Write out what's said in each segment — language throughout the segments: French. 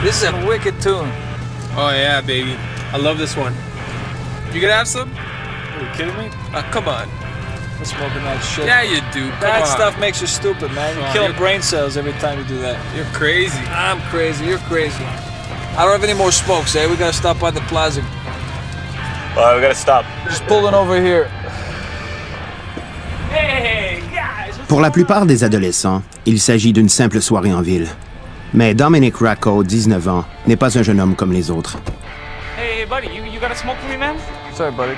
This is a wicked tune. Oh yeah, baby. I love this one. You gonna have some? Are you kidding me? Come on. I'm smoking that shit. Yeah, you do. Come That on. stuff makes you stupid, man. You're killing brain cells every time you do that. You're crazy. I'm crazy. You're crazy. I don't have any more smokes, eh? We gotta stop by the plaza. Well, we gotta stop. Just pulling over here. Hey, guys! Pour la plupart des adolescents, il s'agit d'une simple soirée en ville. Mais Dominic Racco, 19 ans, n'est pas un jeune homme comme les autres. Hey, buddy, you got a smoke for me, man? Sorry, buddy.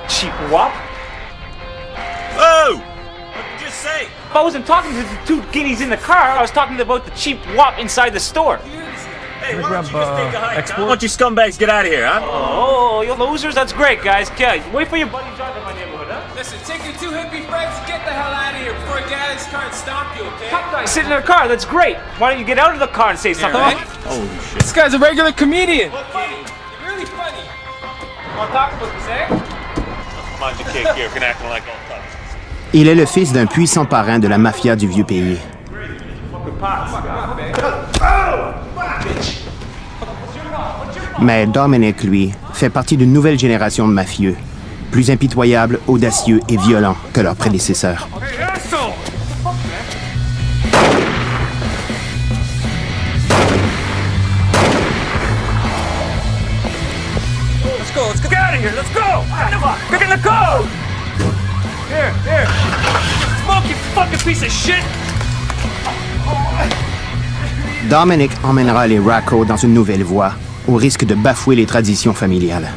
Cheap wop? Oh! What did you say? I wasn't talking to the two guineas in the car. I was talking about the cheap wop inside the store. Hey, why don't you just take a hike? Huh? Why don't you scumbags get out of here, huh? Oh, you losers? That's great, guys. Okay, wait for your buddy John in my neighborhood, huh? Listen, take your two hippie friends and get the hell out of here before I get out of this car and stomp you, okay? Top guy, sit in the car. That's great. Why don't you get out of the car and say something? right. Holy shit. This guy's a regular comedian. Well, funny. You're really funny. Want to talk about this, eh? Mind your cake here, can acting like all tough. Il est le fils d'un puissant parrain de la mafia du vieux pays. Mais Dominic, lui, fait partie d'une nouvelle génération de mafieux, plus impitoyables, audacieux et violents que leurs prédécesseurs. Hey, asshole! Let's get out of here. Let's go. Get in the code. Here. Smoke, you fucking piece of shit. Dominic emmènera les Racco dans une nouvelle voie, au risque de bafouer les traditions familiales.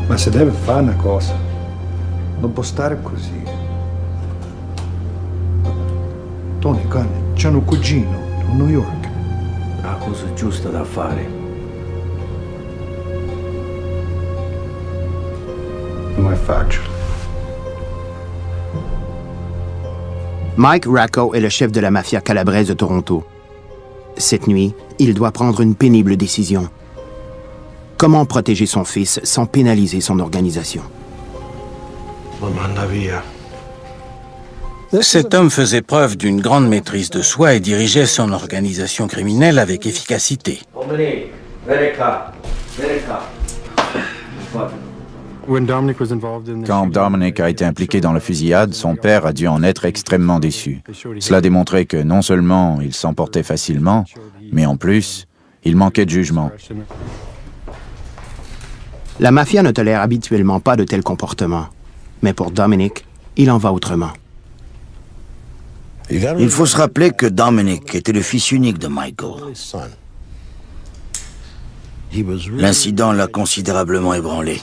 Ma se deve fare una cosa, non può stare così. Tony, cane, c'è un cugino a New York. La cosa giusta da fare. Non è facile. Mike Racco est le chef de la mafia calabraise de Toronto. Cette nuit, il doit prendre une pénible décision. Comment protéger son fils sans pénaliser son organisation? Lo manda via. Cet homme faisait preuve d'une grande maîtrise de soi et dirigeait son organisation criminelle avec efficacité. Dominic, vieni qua. Quand Dominic a été impliqué dans la fusillade, son père a dû en être extrêmement déçu. Cela démontrait que non seulement il s'emportait facilement, mais en plus, il manquait de jugement. La mafia ne tolère habituellement pas de tels comportements. Mais pour Dominic, il en va autrement. Il faut se rappeler que Dominic était le fils unique de Michael. L'incident l'a considérablement ébranlé.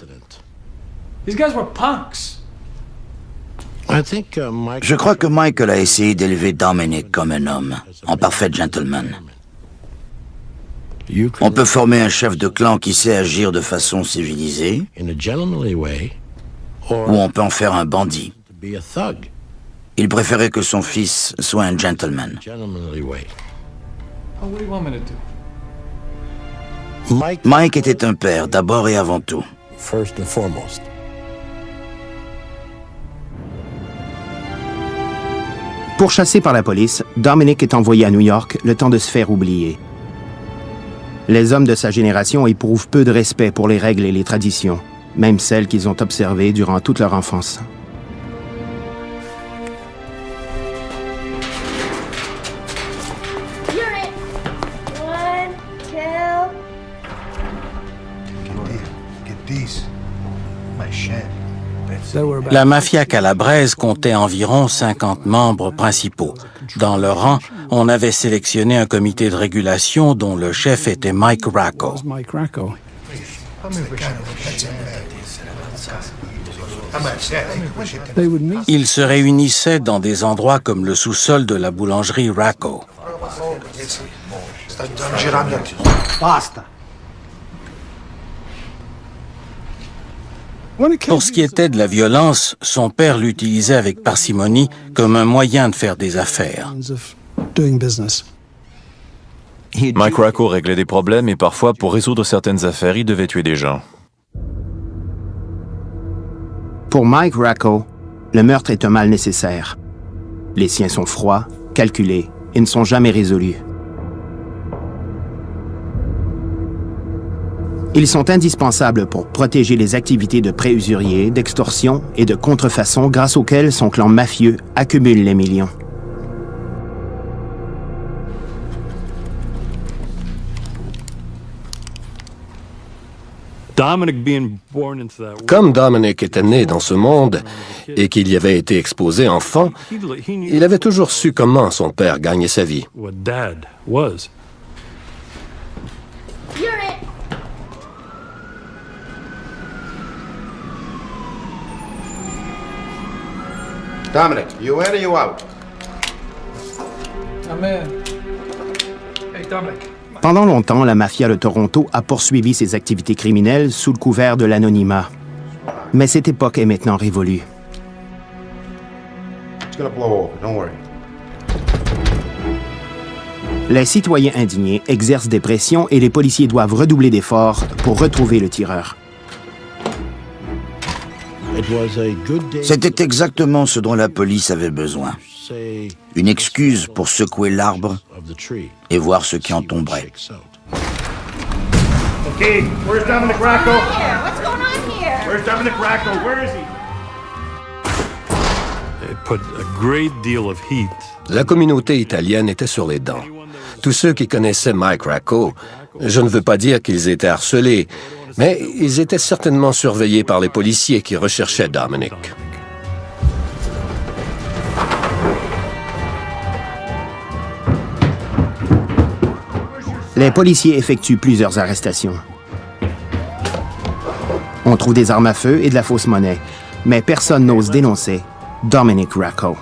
These guys were punks. Je crois que Michael a essayé d'élever Dominic comme un homme, en parfait gentleman. On peut former un chef de clan qui sait agir de façon civilisée, ou on peut en faire un bandit. Il préférait que son fils soit un gentleman. Oh, what do you want me to do? Mike était un père, d'abord et avant tout. Pourchassé par la police, Dominic est envoyé à New York le temps de se faire oublier. Les hommes de sa génération éprouvent peu de respect pour les règles et les traditions, même celles qu'ils ont observées durant toute leur enfance. La mafia calabraise comptait environ 50 membres principaux. Dans leur rang, on avait sélectionné un comité de régulation dont le chef était Mike Racco. Ils se réunissaient dans des endroits comme le sous-sol de la boulangerie Racco. Basta. Pour ce qui était de la violence, son père l'utilisait avec parcimonie comme un moyen de faire des affaires. Mike Racco réglait des problèmes et parfois, pour résoudre certaines affaires, il devait tuer des gens. Pour Mike Racco, le meurtre est un mal nécessaire. Les siens sont froids, calculés et ne sont jamais résolus. Ils sont indispensables pour protéger les activités de prêts usuriers, d'extorsion et de contrefaçon grâce auxquelles son clan mafieux accumule les millions. Comme Dominic était né dans ce monde et qu'il y avait été exposé enfant, il avait toujours su comment son père gagnait sa vie. Dominic, you in or you out? Amen. Hey, Dominic. Pendant longtemps, la mafia de Toronto a poursuivi ses activités criminelles sous le couvert de l'anonymat. Mais cette époque est maintenant révolue. It's gonna blow over, don't worry. Les citoyens indignés exercent des pressions et les policiers doivent redoubler d'efforts pour retrouver le tireur. C'était exactement ce dont la police avait besoin. Une excuse pour secouer l'arbre et voir ce qui en tomberait. Okay, where's Dominic Racco? What's going on here? Where's Dominic Racco? Where is he? It put a great deal of heat. La communauté italienne était sur les dents. Tous ceux qui connaissaient Mike Racco, je ne veux pas dire qu'ils étaient harcelés, mais ils étaient certainement surveillés par les policiers qui recherchaient Dominic. Les policiers effectuent plusieurs arrestations. On trouve des armes à feu et de la fausse monnaie, mais personne n'ose dénoncer Dominic Racco.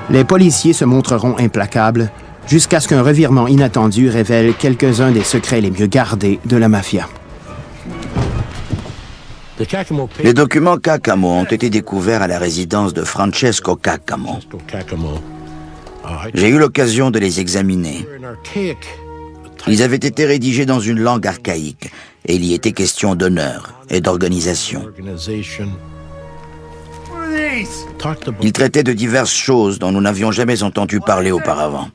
Les policiers se montreront implacables jusqu'à ce qu'un revirement inattendu révèle quelques-uns des secrets les mieux gardés de la mafia. Les documents Cacamo ont été découverts à la résidence de Francesco Cacamo. J'ai eu l'occasion de les examiner. Ils avaient été rédigés dans une langue archaïque et il y était question d'honneur et d'organisation. Ils traitaient de diverses choses dont nous n'avions jamais entendu parler auparavant.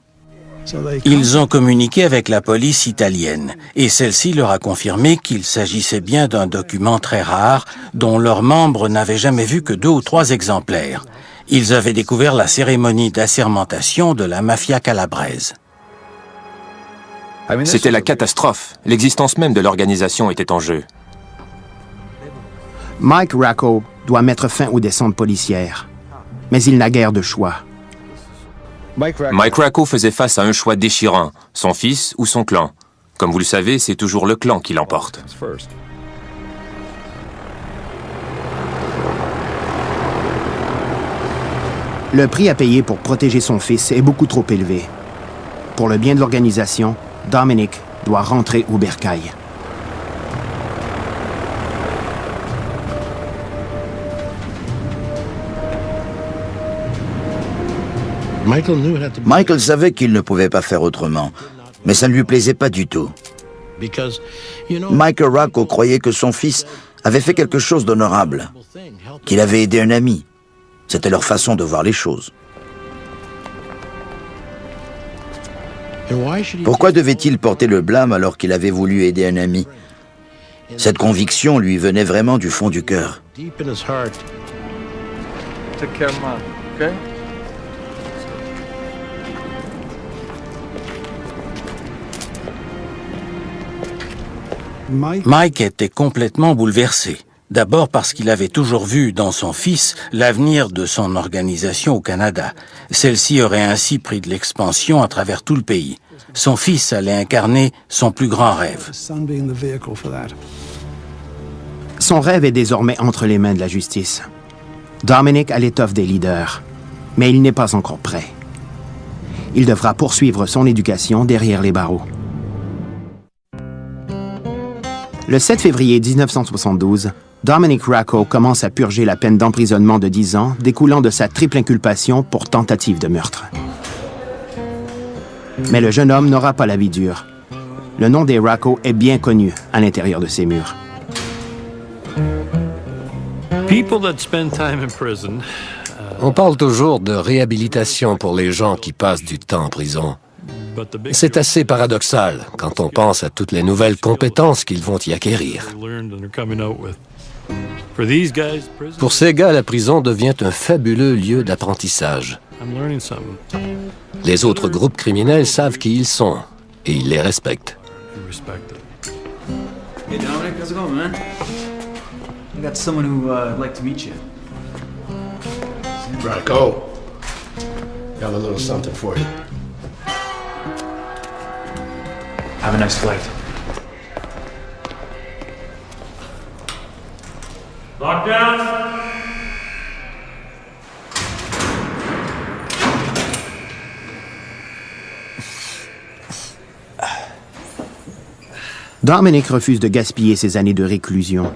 Ils ont communiqué avec la police italienne et celle-ci leur a confirmé qu'il s'agissait bien d'un document très rare dont leurs membres n'avaient jamais vu que 2 ou 3 exemplaires. Ils avaient découvert la cérémonie d'assermentation de la mafia calabraise. C'était la catastrophe. L'existence même de l'organisation était en jeu. Mike Racco doit mettre fin aux descentes policières, mais il n'a guère de choix. Mike Racco faisait face à un choix déchirant, son fils ou son clan. Comme vous le savez, c'est toujours le clan qui l'emporte. Le prix à payer pour protéger son fils est beaucoup trop élevé. Pour le bien de l'organisation, Dominic doit rentrer au bercail. Michael savait qu'il ne pouvait pas faire autrement, mais ça ne lui plaisait pas du tout. Michael Racco croyait que son fils avait fait quelque chose d'honorable, qu'il avait aidé un ami. C'était leur façon de voir les choses. Pourquoi devait-il porter le blâme alors qu'il avait voulu aider un ami? Cette conviction lui venait vraiment du fond du cœur. Take care of Mom, okay? Mike était complètement bouleversé. D'abord parce qu'il avait toujours vu dans son fils l'avenir de son organisation au Canada. Celle-ci aurait ainsi pris de l'expansion à travers tout le pays. Son fils allait incarner son plus grand rêve. Son rêve est désormais entre les mains de la justice. Dominic a l'étoffe des leaders, mais il n'est pas encore prêt. Il devra poursuivre son éducation derrière les barreaux. Le 7 février 1972, Dominic Racco commence à purger la peine d'emprisonnement de 10 ans découlant de sa triple inculpation pour tentative de meurtre. Mais le jeune homme n'aura pas la vie dure. Le nom des Racco est bien connu à l'intérieur de ces murs. On parle toujours de réhabilitation pour les gens qui passent du temps en prison. C'est assez paradoxal quand on pense à toutes les nouvelles compétences qu'ils vont y acquérir. Pour ces gars, la prison devient un fabuleux lieu d'apprentissage. Les autres groupes criminels savent qui ils sont et ils les respectent. Hey Dominic, how's it going, man? I got someone who'd like to meet you. Racco, got a little something for you. Have a nice flight. Lockdown! Dominic refuse de gaspiller ses années de réclusion.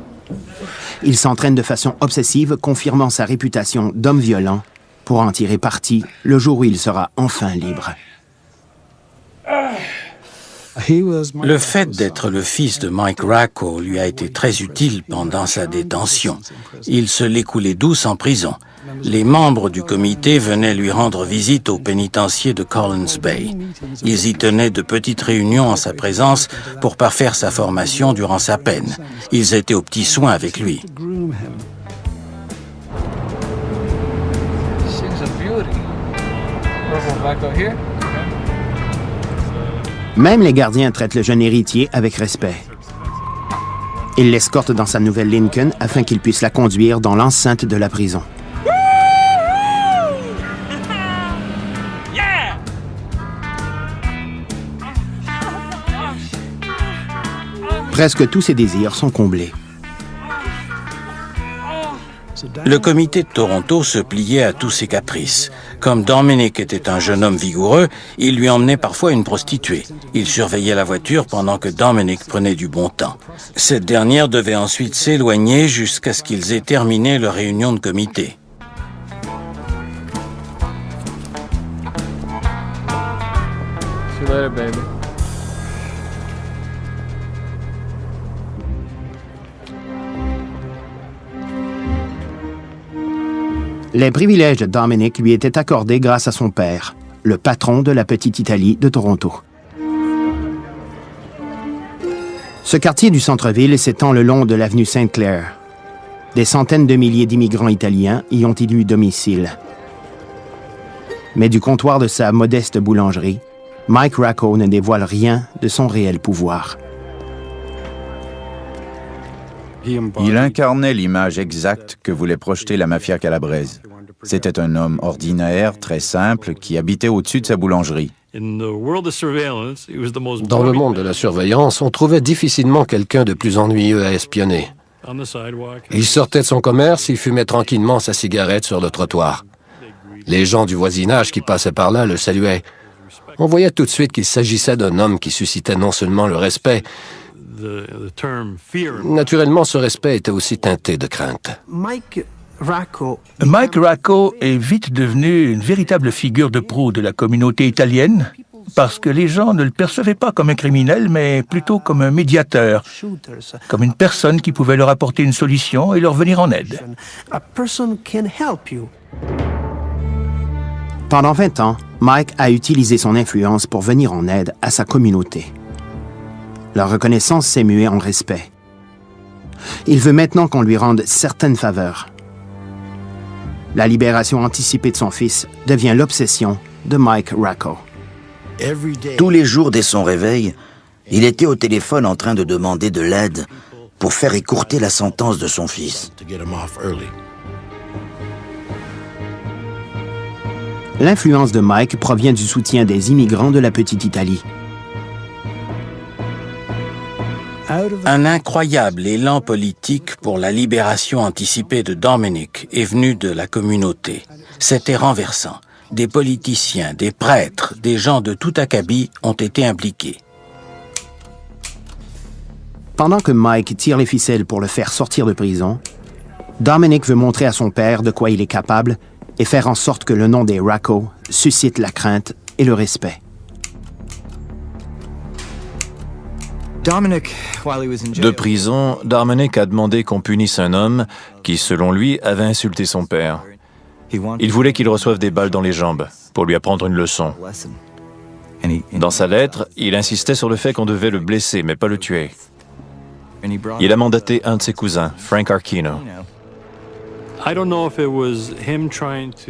Il s'entraîne de façon obsessive, confirmant sa réputation d'homme violent pour en tirer parti le jour où il sera enfin libre. Le fait d'être le fils de Mike Racco lui a été très utile pendant sa détention. Il se l'écoulait douce en prison. Les membres du comité venaient lui rendre visite au pénitencier de Collins Bay. Ils y tenaient de petites réunions en sa présence pour parfaire sa formation durant sa peine. Ils étaient aux petits soins avec lui. Même les gardiens traitent le jeune héritier avec respect. Ils l'escortent dans sa nouvelle Lincoln afin qu'il puisse la conduire dans l'enceinte de la prison. Presque tous ses désirs sont comblés. Le comité de Toronto se pliait à tous ses caprices. Comme Dominic était un jeune homme vigoureux, il lui emmenait parfois une prostituée. Il surveillait la voiture pendant que Dominic prenait du bon temps. Cette dernière devait ensuite s'éloigner jusqu'à ce qu'ils aient terminé leur réunion de comité. See you later, baby. Les privilèges de Dominic lui étaient accordés grâce à son père, le patron de la petite Italie de Toronto. Ce quartier du centre-ville s'étend le long de l'avenue Sainte-Claire. Des centaines de milliers d'immigrants italiens y ont élu domicile. Mais du comptoir de sa modeste boulangerie, Mike Racco ne dévoile rien de son réel pouvoir. Il incarnait l'image exacte que voulait projeter la mafia calabraise. C'était un homme ordinaire, très simple, qui habitait au-dessus de sa boulangerie. Dans le monde de la surveillance, on trouvait difficilement quelqu'un de plus ennuyeux à espionner. Il sortait de son commerce, il fumait tranquillement sa cigarette sur le trottoir. Les gens du voisinage qui passaient par là le saluaient. On voyait tout de suite qu'il s'agissait d'un homme qui suscitait non seulement le respect, naturellement, ce respect était aussi teinté de crainte. Mike Racco est vite devenu une véritable figure de proue de la communauté italienne parce que les gens ne le percevaient pas comme un criminel, mais plutôt comme un médiateur, comme une personne qui pouvait leur apporter une solution et leur venir en aide. Pendant 20 ans, Mike a utilisé son influence pour venir en aide à sa communauté. Leur reconnaissance s'est muée en respect. Il veut maintenant qu'on lui rende certaines faveurs. La libération anticipée de son fils devient l'obsession de Mike Racco. Tous les jours dès son réveil, il était au téléphone en train de demander de l'aide pour faire écourter la sentence de son fils. L'influence de Mike provient du soutien des immigrants de la petite Italie. Un incroyable élan politique pour la libération anticipée de Dominic est venu de la communauté. C'était renversant. des politiciens, des prêtres, des gens de tout acabit ont été impliqués. Pendant que Mike tire les ficelles pour le faire sortir de prison, Dominic veut montrer à son père de quoi il est capable et faire en sorte que le nom des Racco suscite la crainte et le respect. De prison, Dominic a demandé qu'on punisse un homme qui, selon lui, avait insulté son père. Il voulait qu'il reçoive des balles dans les jambes pour lui apprendre une leçon. Dans sa lettre, il insistait sur le fait qu'on devait le blesser, mais pas le tuer. Il a mandaté un de ses cousins, Frank Archino.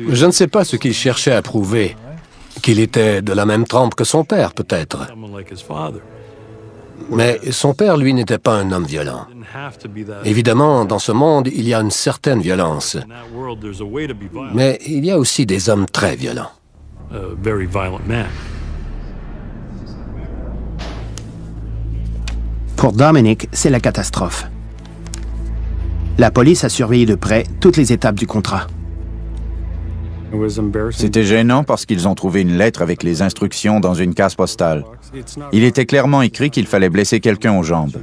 Je ne sais pas ce qu'il cherchait à prouver. Qu'il était de la même trempe que son père, peut-être. Mais son père, lui, n'était pas un homme violent. Évidemment, dans ce monde, il y a une certaine violence. Mais il y a aussi des hommes très violents. Pour Dominic, c'est la catastrophe. La police a surveillé de près toutes les étapes du contrat. C'était gênant parce qu'ils ont trouvé une lettre avec les instructions dans une case postale. Il était clairement écrit qu'il fallait blesser quelqu'un aux jambes.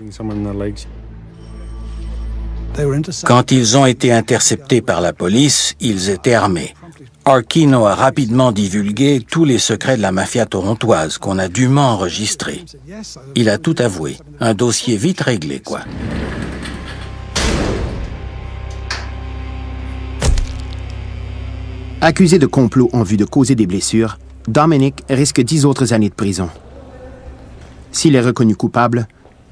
Quand ils ont été interceptés par la police, ils étaient armés. Archino a rapidement divulgué tous les secrets de la mafia torontoise qu'on a dûment enregistrés. Il a tout avoué. Un dossier vite réglé, quoi. Accusé de complot en vue de causer des blessures, Dominic risque 10 autres années de prison. S'il est reconnu coupable,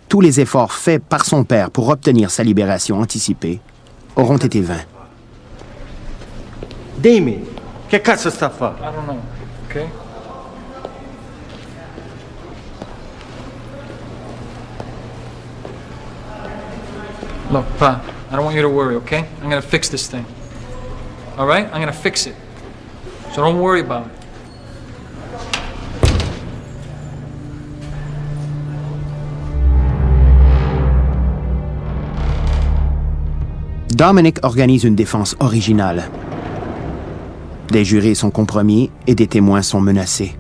tous les efforts faits par son père pour obtenir sa libération anticipée auront été vains. Dimmi, che cazzo sta a fare? I don't know, okay? Look, Pa, I don't want you to worry, okay? I'm gonna fix this thing. All right? I'm gonna fix it. So don't worry about it. Dominic organise une défense originale. Des jurés sont compromis et des témoins sont menacés.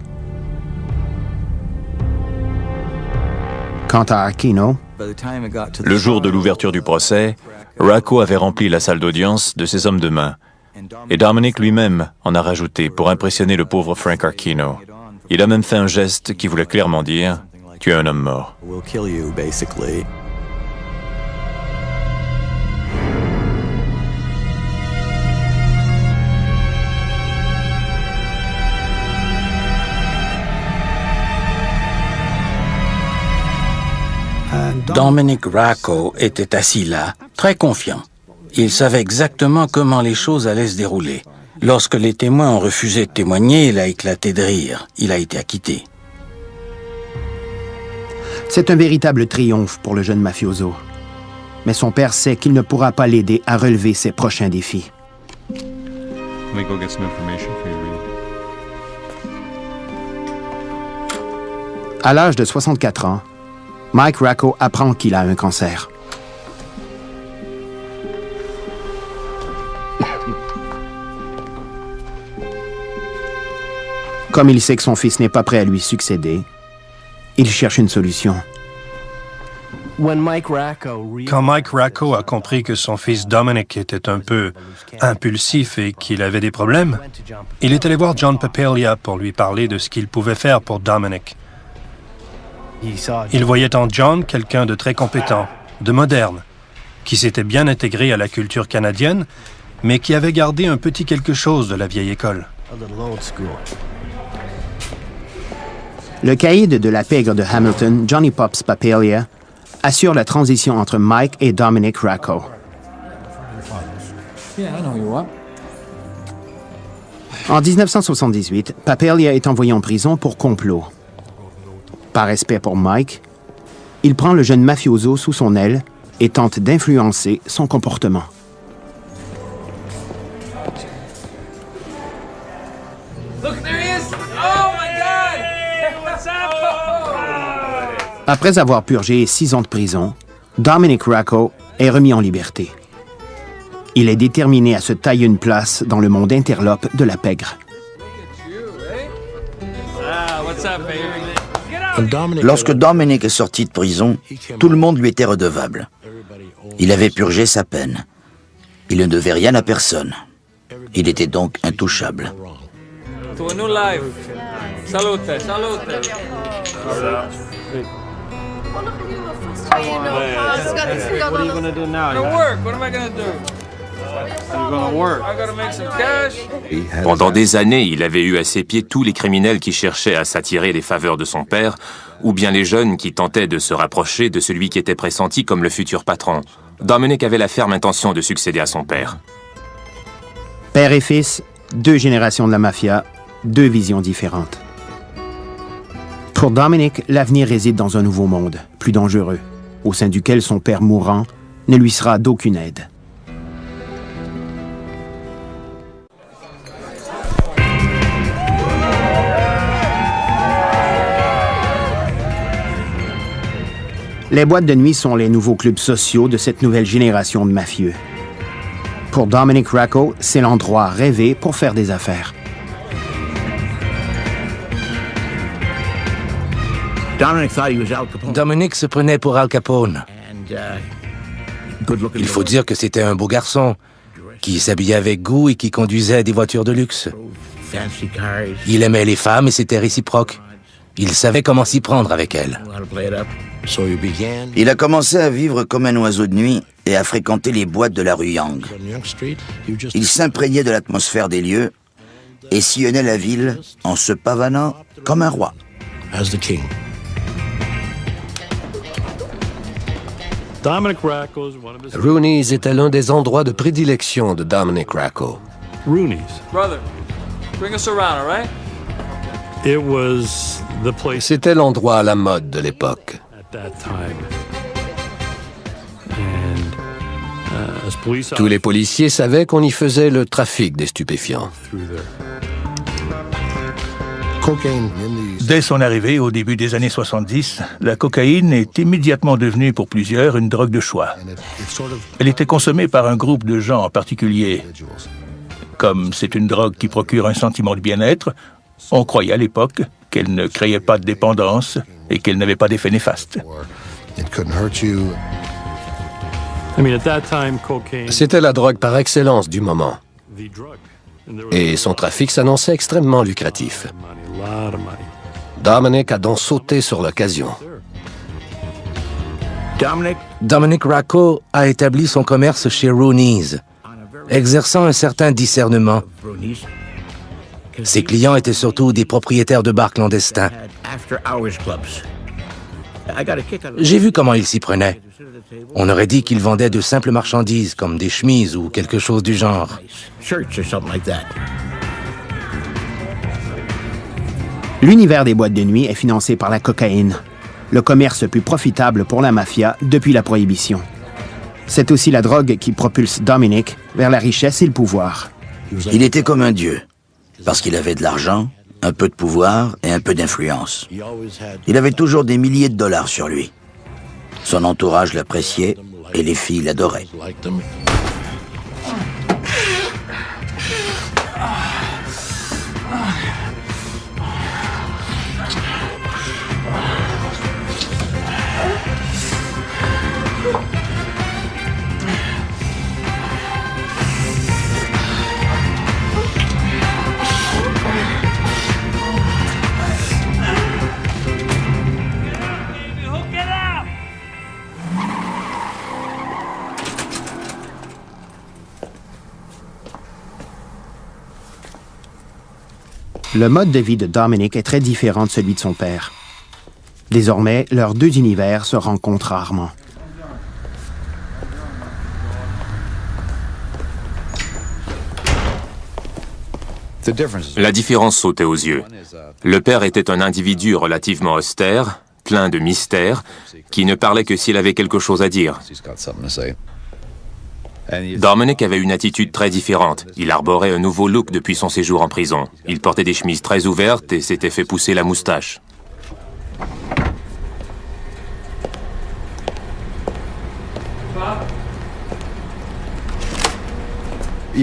Quant à Archino, le jour de l'ouverture du procès, Racco avait rempli la salle d'audience de ses hommes de main. Et Dominic lui-même en a rajouté pour impressionner le pauvre Frank Archino. Il a même fait un geste qui voulait clairement dire « Tu es un homme mort ». Dominic Racco était assis là, très confiant. Il savait exactement comment les choses allaient se dérouler. Lorsque les témoins ont refusé de témoigner, il a éclaté de rire. Il a été acquitté. C'est un véritable triomphe pour le jeune mafioso. Mais son père sait qu'il ne pourra pas l'aider à relever ses prochains défis. À l'âge de 64 ans, Mike Racco apprend qu'il a un cancer. Comme il sait que son fils n'est pas prêt à lui succéder, il cherche une solution. Quand Mike Racco a compris que son fils Dominic était un peu impulsif et qu'il avait des problèmes, il est allé voir John Papalia pour lui parler de ce qu'il pouvait faire pour Dominic. Il voyait en John quelqu'un de très compétent, de moderne, qui s'était bien intégré à la culture canadienne, mais qui avait gardé un petit quelque chose de la vieille école. Le caïd de la pègre de Hamilton, Johnny Pops Papalia, assure la transition entre Mike et Dominic Racco. En 1978, Papalia est envoyé en prison pour complot. Par respect pour Mike, il prend le jeune mafioso sous son aile et tente d'influencer son comportement. Après avoir purgé 6 ans de prison, Dominic Racco est remis en liberté. Il est déterminé à se tailler une place dans le monde interlope de la pègre. Lorsque Dominic est sorti de prison, tout le monde lui était redevable. Il avait purgé sa peine. Il ne devait rien à personne. Il était donc intouchable. To a new life. Salute, salute. What are you gonna do now? Go work. What am I gonna do? You're gonna work. I gotta make some cash. Pendant des années, il avait eu à ses pieds tous les criminels qui cherchaient à s'attirer les faveurs de son père, ou bien les jeunes qui tentaient de se rapprocher de celui qui était pressenti comme le futur patron. Dominic avait la ferme intention de succéder à son père. Père et fils, 2 générations de la mafia, 2 visions différentes. Pour Dominic, l'avenir réside dans un nouveau monde, plus dangereux, au sein duquel son père mourant ne lui sera d'aucune aide. Les boîtes de nuit sont les nouveaux clubs sociaux de cette nouvelle génération de mafieux. Pour Dominic Racco, c'est l'endroit rêvé pour faire des affaires. Dominic se prenait pour Al Capone. Il faut dire que c'était un beau garçon, qui s'habillait avec goût et qui conduisait des voitures de luxe. Il aimait les femmes et c'était réciproque. Il savait comment s'y prendre avec elles. Il a commencé à vivre comme un oiseau de nuit et à fréquenter les boîtes de la rue Young. Il s'imprégnait de l'atmosphère des lieux et sillonnait la ville en se pavanant comme un roi. Rooney's était l'un des endroits de prédilection de Dominic Racco. Rooney's. Brother, bring us around, all right? It was the place C'était l'endroit à la mode de l'époque. at that time. And as police Tous les policiers savaient qu'on y faisait le trafic des stupéfiants. through there. Dès son arrivée au début des années 70, la cocaïne est immédiatement devenue pour plusieurs une drogue de choix. Elle était consommée par un groupe de gens en particulier. Comme c'est une drogue qui procure un sentiment de bien-être, on croyait à l'époque qu'elle ne créait pas de dépendance et qu'elle n'avait pas d'effet néfaste. I mean, at that time, cocaine. C'était la drogue par excellence du moment. The drug. And there was Et son trafic s'annonçait extrêmement lucratif. money, a lot of money. Dominic a donc sauté sur l'occasion. Dominic Racco a établi son commerce chez Rooney's, exerçant un certain discernement. Ses clients étaient surtout des propriétaires de bars clandestins. J'ai vu comment il s'y prenait. On aurait dit qu'il vendait de simples marchandises, comme des chemises ou quelque chose du genre. L'univers des boîtes de nuit est financé par la cocaïne, le commerce plus profitable pour la mafia depuis la Prohibition. C'est aussi la drogue qui propulse Dominic vers la richesse et le pouvoir. Il était comme un dieu, parce qu'il avait de l'argent, un peu de pouvoir et un peu d'influence. Il avait toujours des milliers de dollars sur lui. Son entourage l'appréciait et les filles l'adoraient. Le mode de vie de Dominic est très différent de celui de son père. Désormais, leurs 2 univers se rencontrent rarement. La différence sautait aux yeux. Le père était un individu relativement austère, plein de mystères, qui ne parlait que s'il avait quelque chose à dire. Dominic avait une attitude très différente. Il arborait un nouveau look depuis son séjour en prison. Il portait des chemises très ouvertes et s'était fait pousser la moustache.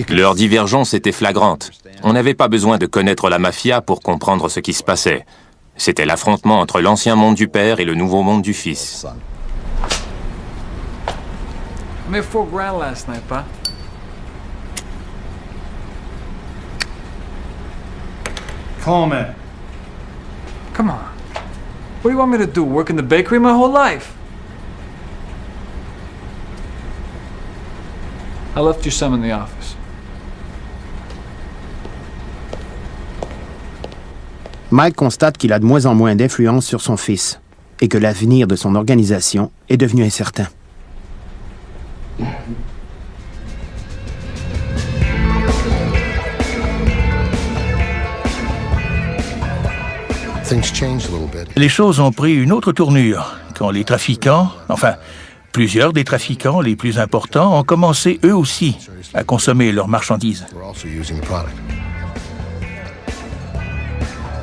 Leur divergence était flagrante. On n'avait pas besoin de connaître la mafia pour comprendre ce qui se passait. C'était l'affrontement entre l'ancien monde du père et le nouveau monde du fils. I made $4 last night, Pa. Come on. Come on. What do you want me to do? Work in the bakery my whole life? I left you some in the office. Mike constate qu'il a de moins en moins d'influence sur son fils et que l'avenir de son organisation est devenu incertain. Les choses ont pris une autre tournure quand les trafiquants, enfin, plusieurs des trafiquants les plus importants ont commencé eux aussi à consommer leurs marchandises.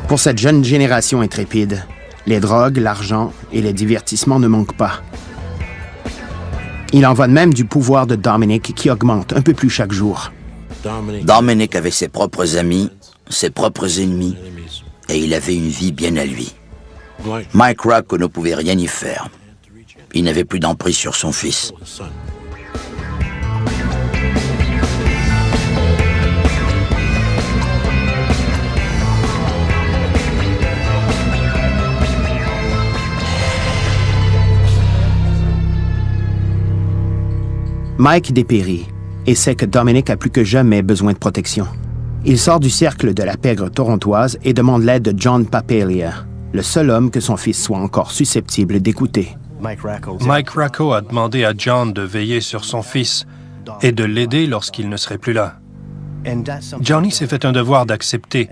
Pour cette jeune génération intrépide, les drogues, l'argent et les divertissements ne manquent pas. Il en va de même du pouvoir de Dominic qui augmente un peu plus chaque jour. Dominic avait ses propres amis, ses propres ennemis, et il avait une vie bien à lui. Mike Racco ne pouvait rien y faire. Il n'avait plus d'emprise sur son fils. Mike dépérit et sait que Dominic a plus que jamais besoin de protection. Il sort du cercle de la pègre torontoise et demande l'aide de John Papalia, le seul homme que son fils soit encore susceptible d'écouter. Mike Racco a demandé à John de veiller sur son fils et de l'aider lorsqu'il ne serait plus là. Johnny s'est fait un devoir d'accepter,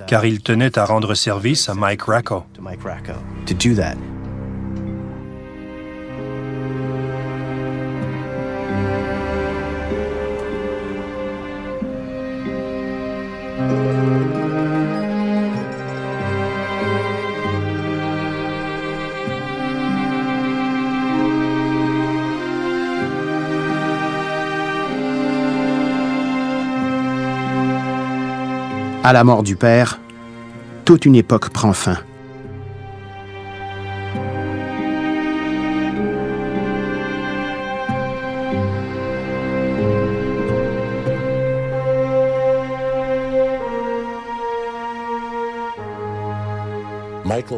car il tenait à rendre service à Mike Racco. À la mort du père, toute une époque prend fin.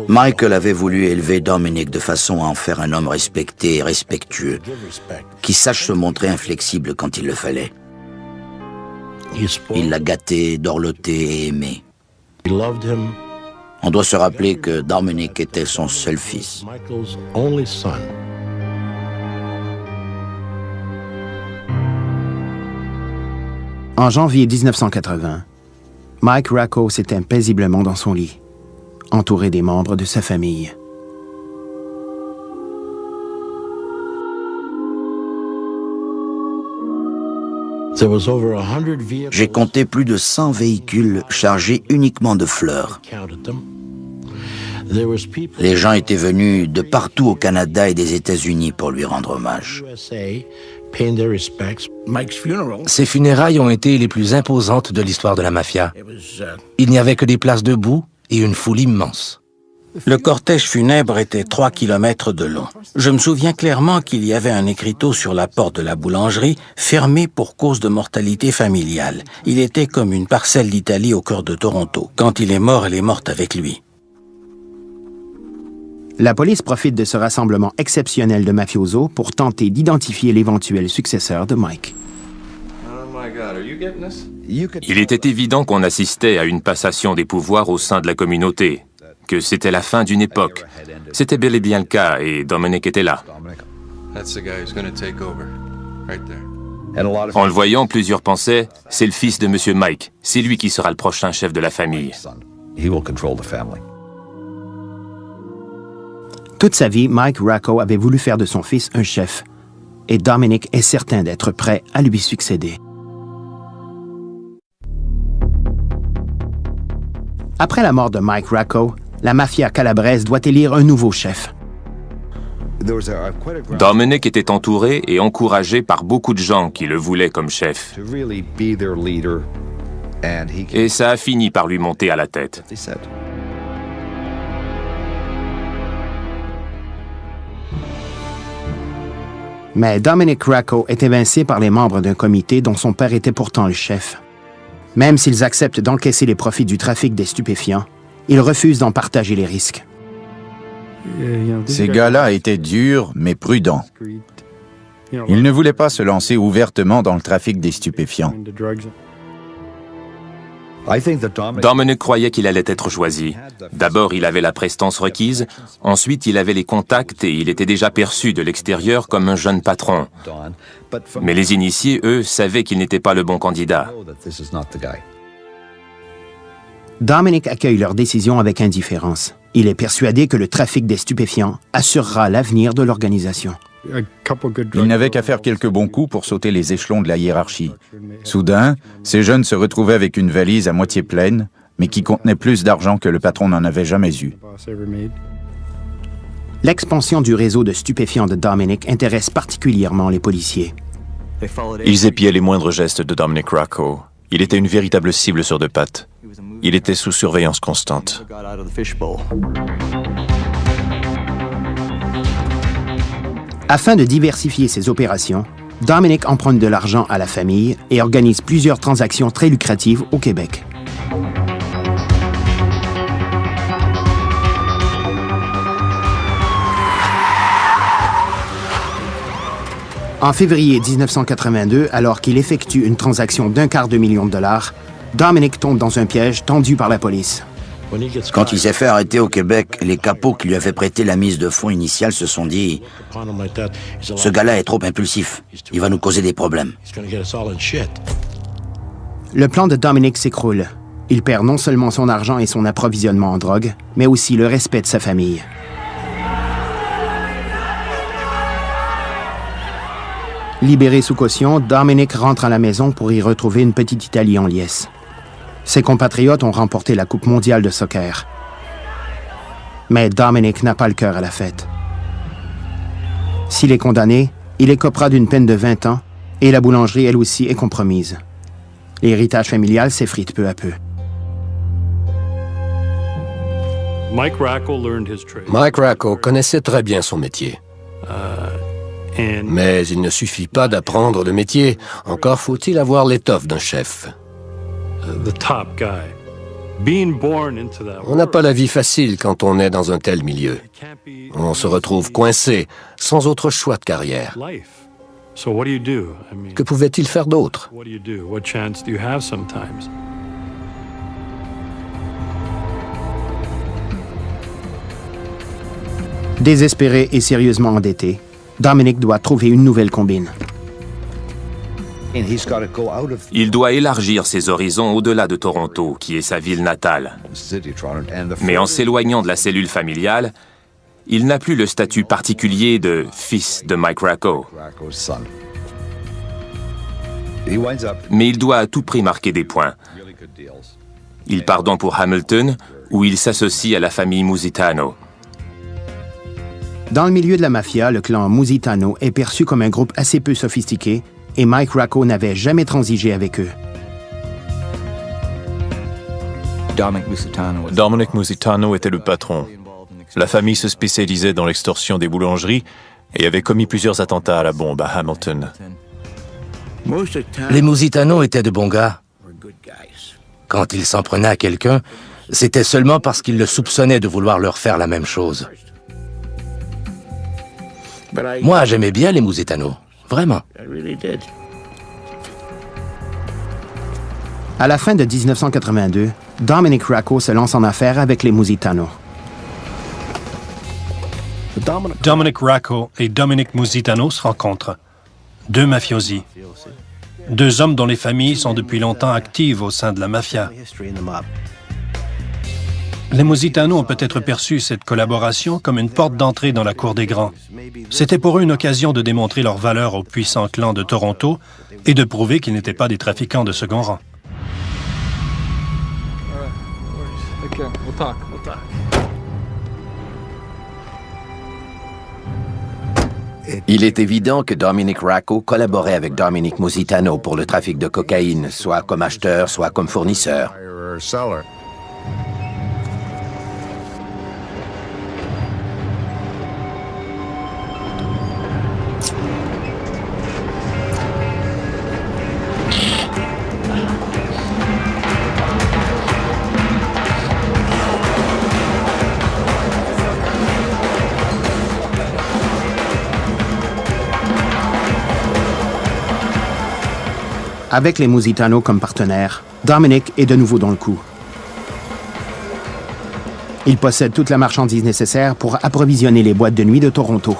Michael avait voulu élever Dominic de façon à en faire un homme respecté et respectueux, qui sache se montrer inflexible quand il le fallait. Il l'a gâté, dorloté et aimé. On doit se rappeler que Dominic était son seul fils. En janvier 1980, Mike Racco s'éteint paisiblement dans son lit, entouré des membres de sa famille. J'ai compté plus de 100 véhicules chargés uniquement de fleurs. Les gens étaient venus de partout au Canada et des États-Unis pour lui rendre hommage. Ses funérailles ont été les plus imposantes de l'histoire de la mafia. Il n'y avait que des places debout et une foule immense. Le cortège funèbre était 3 kilomètres de long. Je me souviens clairement qu'il y avait un écriteau sur la porte de la boulangerie, fermé pour cause de mortalité familiale. Il était comme une parcelle d'Italie au cœur de Toronto. Quand il est mort, elle est morte avec lui. La police profite de ce rassemblement exceptionnel de mafiosos pour tenter d'identifier l'éventuel successeur de Mike. Il était évident qu'on assistait à une passation des pouvoirs au sein de la communauté, que c'était la fin d'une époque. C'était bel et bien le cas, et Dominic était là. En le voyant, plusieurs pensaient, c'est le fils de M. Mike, c'est lui qui sera le prochain chef de la famille. Toute sa vie, Mike Racco avait voulu faire de son fils un chef, et Dominic est certain d'être prêt à lui succéder. Après la mort de Mike Racco, la mafia calabraise doit élire un nouveau chef. Dominic était entouré et encouragé par beaucoup de gens qui le voulaient comme chef. Et ça a fini par lui monter à la tête. Mais Dominic Racco est évincé par les membres d'un comité dont son père était pourtant le chef. Même s'ils acceptent d'encaisser les profits du trafic des stupéfiants, ils refusent d'en partager les risques. Ces gars-là étaient durs, mais prudents. Ils ne voulaient pas se lancer ouvertement dans le trafic des stupéfiants. Dominic croyait qu'il allait être choisi. D'abord, il avait la prestance requise, ensuite il avait les contacts et il était déjà perçu de l'extérieur comme un jeune patron. Mais les initiés, eux, savaient qu'il n'était pas le bon candidat. Dominic accueille leur décision avec indifférence. Il est persuadé que le trafic des stupéfiants assurera l'avenir de l'organisation. Il n'avait qu'à faire quelques bons coups pour sauter les échelons de la hiérarchie. Soudain, ces jeunes se retrouvaient avec une valise à moitié pleine, mais qui contenait plus d'argent que le patron n'en avait jamais eu. L'expansion du réseau de stupéfiants de Dominic intéresse particulièrement les policiers. Ils épiaient les moindres gestes de Dominic Racco. Il était une véritable cible sur deux pattes. Il était sous surveillance constante. Afin de diversifier ses opérations, Dominic emprunte de l'argent à la famille et organise plusieurs transactions très lucratives au Québec. En février 1982, alors qu'il effectue une transaction d'1/4 million de dollars, Dominic tombe dans un piège tendu par la police. Quand il s'est fait arrêter au Québec, les capots qui lui avaient prêté la mise de fonds initiale se sont dit « Ce gars-là est trop impulsif, il va nous causer des problèmes. » Le plan de Dominic s'écroule. Il perd non seulement son argent et son approvisionnement en drogue, mais aussi le respect de sa famille. Libéré sous caution, Dominic rentre à la maison pour y retrouver une petite Italie en liesse. Ses compatriotes ont remporté la Coupe mondiale de soccer. Mais Dominic n'a pas le cœur à la fête. S'il est condamné, il écopera d'une peine de 20 ans et la boulangerie, elle aussi, est compromise. L'héritage familial s'effrite peu à peu. Mike Racco learned his trade. Mike Racco connaissait très bien son métier. Mais il ne suffit pas d'apprendre le métier, encore faut-il avoir l'étoffe d'un chef. The top guy. Being born into that On n'a pas la vie facile quand on est dans un tel milieu. On se retrouve coincé, sans autre choix de carrière. life. So what do you do? I mean, Que pouvait-il faire d'autre? what do you do? What chance do you have sometimes? Désespéré et sérieusement endetté, Dominic doit trouver une nouvelle combine. Il doit élargir ses horizons au-delà de Toronto, qui est sa ville natale. Mais en s'éloignant de la cellule familiale, il n'a plus le statut particulier de fils de Mike Racco. Mais il doit à tout prix marquer des points. Il part donc pour Hamilton, où il s'associe à la famille Musitano. Dans le milieu de la mafia, le clan Musitano est perçu comme un groupe assez peu sophistiqué et Mike Racco n'avait jamais transigé avec eux. Dominic Musitano était le patron. La famille se spécialisait dans l'extorsion des boulangeries et avait commis plusieurs attentats à la bombe à Hamilton. Les Musitano étaient de bons gars. Quand ils s'en prenaient à quelqu'un, c'était seulement parce qu'ils le soupçonnaient de vouloir leur faire la même chose. Moi, j'aimais bien les Musitano. Vraiment. À la fin de 1982, Dominic Racco se lance en affaires avec les Musitano. Dominic Racco et Dominic Musitano se rencontrent. Deux mafiosi. Deux hommes dont les familles sont depuis longtemps actives au sein de la mafia. Les Musitano ont peut-être perçu cette collaboration comme une porte d'entrée dans la cour des grands. C'était pour eux une occasion de démontrer leur valeur au puissant clan de Toronto et de prouver qu'ils n'étaient pas des trafiquants de second rang. Il est évident que Dominic Racco collaborait avec Dominic Musitano pour le trafic de cocaïne, soit comme acheteur, soit comme fournisseur. Avec les Musitano comme partenaires, Dominic est de nouveau dans le coup. Il possède toute la marchandise nécessaire pour approvisionner les boîtes de nuit de Toronto.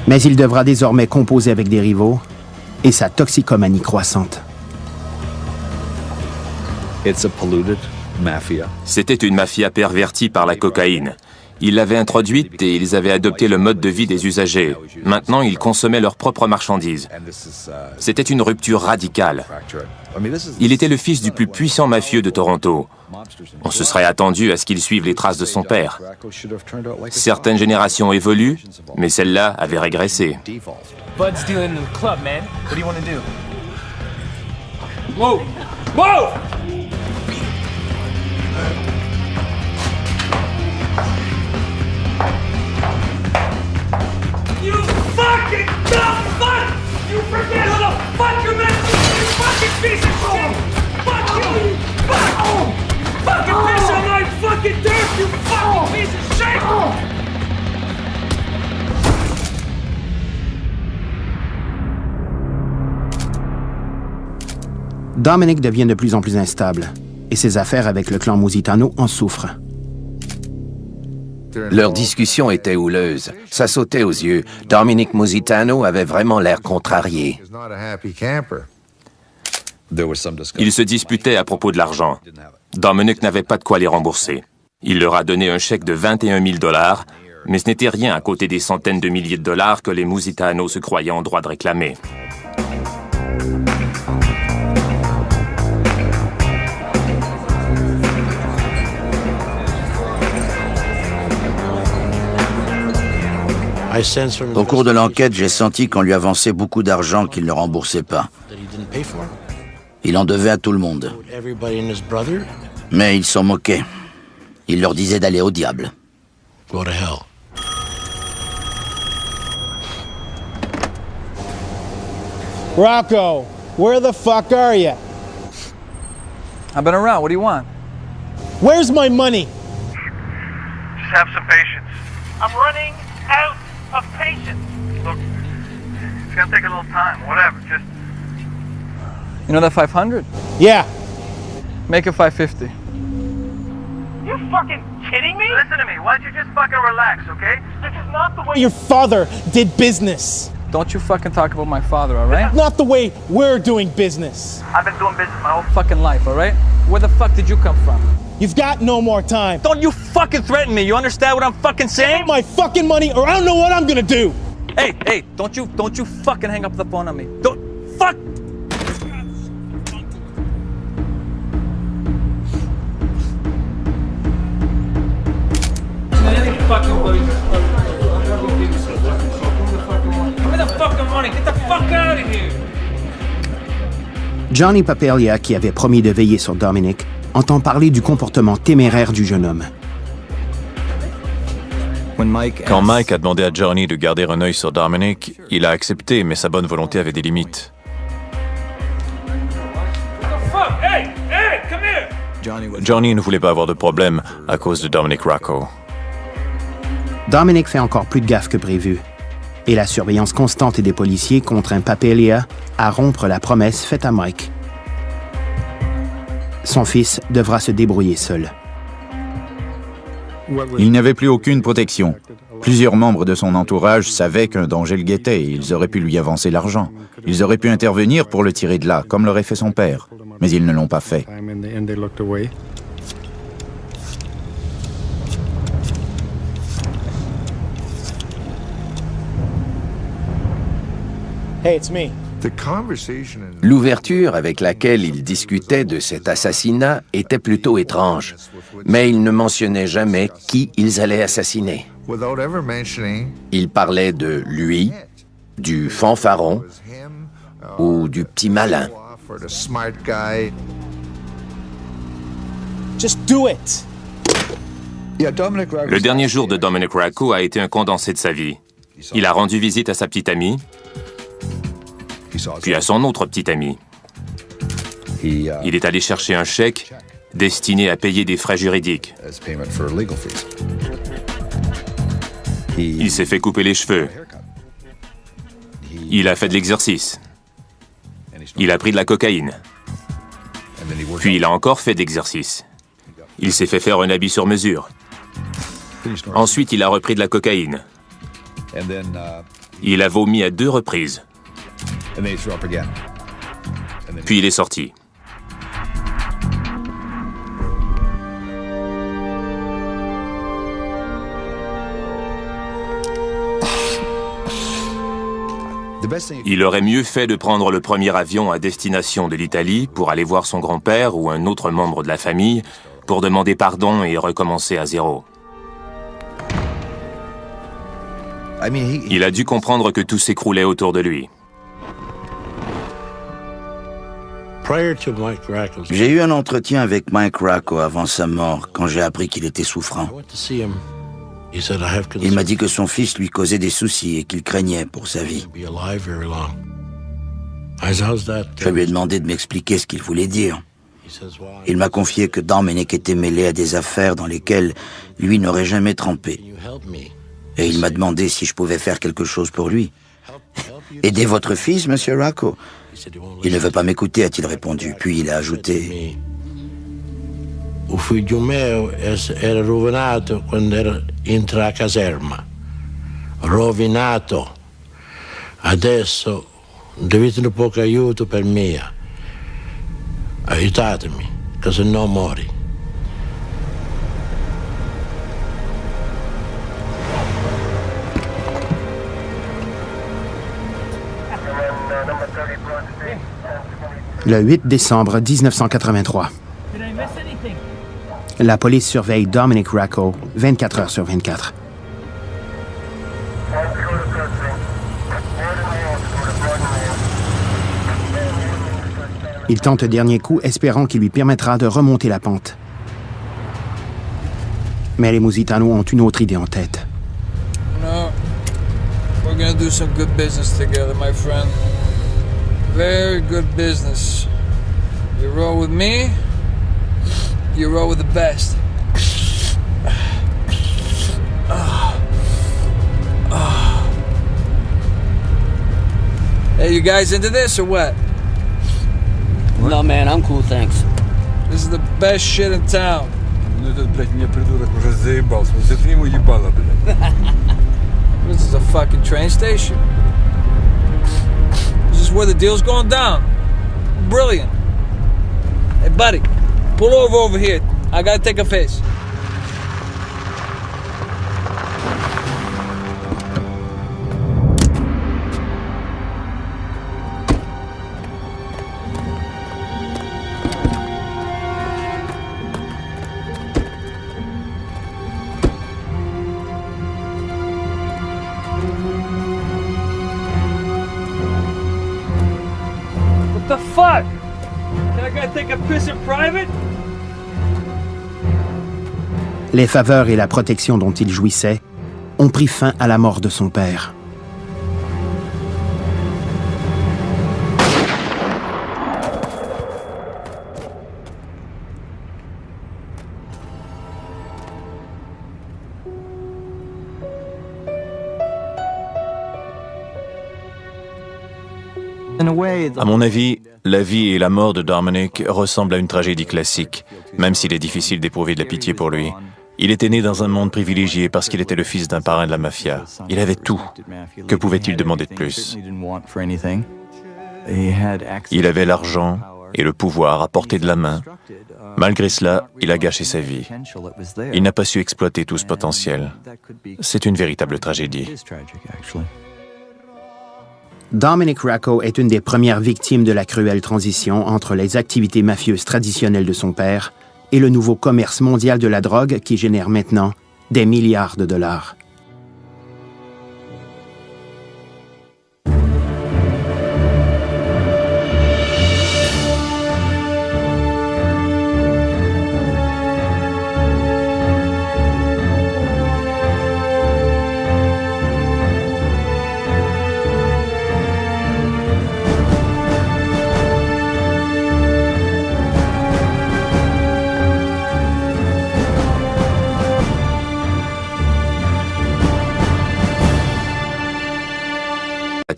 Mais il devra désormais composer avec des rivaux et sa toxicomanie croissante. C'était une mafia pervertie par la cocaïne. Ils l'avaient introduite et ils avaient adopté le mode de vie des usagers. Maintenant, ils consommaient leurs propres marchandises. C'était une rupture radicale. Il était le fils du plus puissant mafieux de Toronto. On se serait attendu à ce qu'il suive les traces de son père. Certaines générations évoluent, mais celle-là avait régressé. Bud's dealing in the club, man. What do you want to do? Whoa! Whoa! You fucking dumb fuck! You forget who the fuck you're messing with, you fucking piece of shit! Fuck you! Fuck! Fucking piss on my fucking dirt, you fucking piece of shit! Dominic devient de plus en plus instable et ses affaires avec le clan Musitano en souffrent. Leur discussion était houleuse. Ça sautait aux yeux. Dominic Musitano avait vraiment l'air contrarié. Ils se disputaient à propos de l'argent. Dominic n'avait pas de quoi les rembourser. Il leur a donné un chèque de 21 000 $, mais ce n'était rien à côté des centaines de milliers de dollars que les Musitano se croyaient en droit de réclamer. Au cours de l'enquête, j'ai senti qu'on lui avançait beaucoup d'argent qu'il ne remboursait pas. Il en devait à tout le monde. Mais ils s'en moquaient. Il leur disait d'aller au diable. Go to hell. Rocco, where the fuck are you? I've been around. What do you want? Where's my money? Just have some patience. I'm running out of patience. Look, it's gonna take a little time, whatever, just... You know that 500? Yeah. Make it 550. You fucking kidding me? Listen to me, why don't you just fucking relax, okay? This is not the way... Your father did business. Don't you fucking talk about my father, all right? Not the way we're doing business. I've been doing business my whole fucking life, all right? Where the fuck did you come from? You've got no more time. Don't you fucking threaten me. You understand what I'm fucking saying? Give me my fucking money or I don't know what I'm gonna do. Hey, don't you fucking hang up the phone on me. Don't fuck. Johnny Papalia, qui avait promis de veiller sur Dominic, entend parler du comportement téméraire du jeune homme. Quand Mike a demandé à Johnny de garder un œil sur Dominic, il a accepté, mais sa bonne volonté avait des limites. Johnny ne voulait pas avoir de problème à cause de Dominic Racco. Dominic fait encore plus de gaffe que prévu, et la surveillance constante des policiers contraint Papalia à rompre la promesse faite à Mike. Son fils devra se débrouiller seul. Il n'avait plus aucune protection. Plusieurs membres de son entourage savaient qu'un danger le guettait et ils auraient pu lui avancer l'argent. Ils auraient pu intervenir pour le tirer de là, comme l'aurait fait son père. Mais ils ne l'ont pas fait. Hey, it's me. L'ouverture avec laquelle il discutait de cet assassinat était plutôt étrange, mais il ne mentionnait jamais qui ils allaient assassiner. Il parlait de lui, du fanfaron ou du petit malin. Just do it. Le dernier jour de Dominic Racco a été un condensé de sa vie. Il a rendu visite à sa petite amie, puis à son autre petit ami. Il est allé chercher un chèque destiné à payer des frais juridiques. Il s'est fait couper les cheveux. Il a fait de l'exercice. Il a pris de la cocaïne. Puis il a encore fait d'exercice. Il s'est fait faire un habit sur mesure. Ensuite, il a repris de la cocaïne. Il a vomi à 2 reprises. Puis il est sorti. Il aurait mieux fait de prendre le premier avion à destination de l'Italie pour aller voir son grand-père ou un autre membre de la famille pour demander pardon et recommencer à zéro. Il a dû comprendre que tout s'écroulait autour de lui. J'ai eu un entretien avec Mike Racco avant sa mort, quand j'ai appris qu'il était souffrant. Il m'a dit que son fils lui causait des soucis et qu'il craignait pour sa vie. Je lui ai demandé de m'expliquer ce qu'il voulait dire. Il m'a confié que Dominic était mêlé à des affaires dans lesquelles lui n'aurait jamais trempé. Et il m'a demandé si je pouvais faire quelque chose pour lui. « Aider votre fils, Monsieur Racco ?» Il ne veut pas m'écouter, a-t-il répondu. Puis il a ajouté... O figlio mio era rovinato quando era entra a caserma. Rovinato. Adesso dovete un poco aiuto per me. Aiutatemi, che se no mori. Le 8 décembre 1983. La police surveille Dominic Racco 24 heures sur 24. Il tente un dernier coup, espérant qu'il lui permettra de remonter la pente. Mais les Musitano ont une autre idée en tête. No, we're gonna do some good business together, my friend. Very good business. You roll with me, you roll with the best. Hey, you guys into this or what? No, man, I'm cool, thanks. This is the best shit in town. This is a fucking train station. This is where the deal's going down. Brilliant. Hey, buddy, pull over here. I gotta take a piss. What the fuck? Can I go take a piss in private? Les faveurs et la protection dont il jouissait ont pris fin à la mort de son père. À mon avis, la vie et la mort de Dominic ressemblent à une tragédie classique, même s'il est difficile d'éprouver de la pitié pour lui. Il était né dans un monde privilégié parce qu'il était le fils d'un parrain de la mafia. Il avait tout. Que pouvait-il demander de plus? Il avait l'argent et le pouvoir à portée de la main. Malgré cela, il a gâché sa vie. Il n'a pas su exploiter tout ce potentiel. C'est une véritable tragédie. Dominic Racco est une des premières victimes de la cruelle transition entre les activités mafieuses traditionnelles de son père et le nouveau commerce mondial de la drogue qui génère maintenant des milliards de dollars.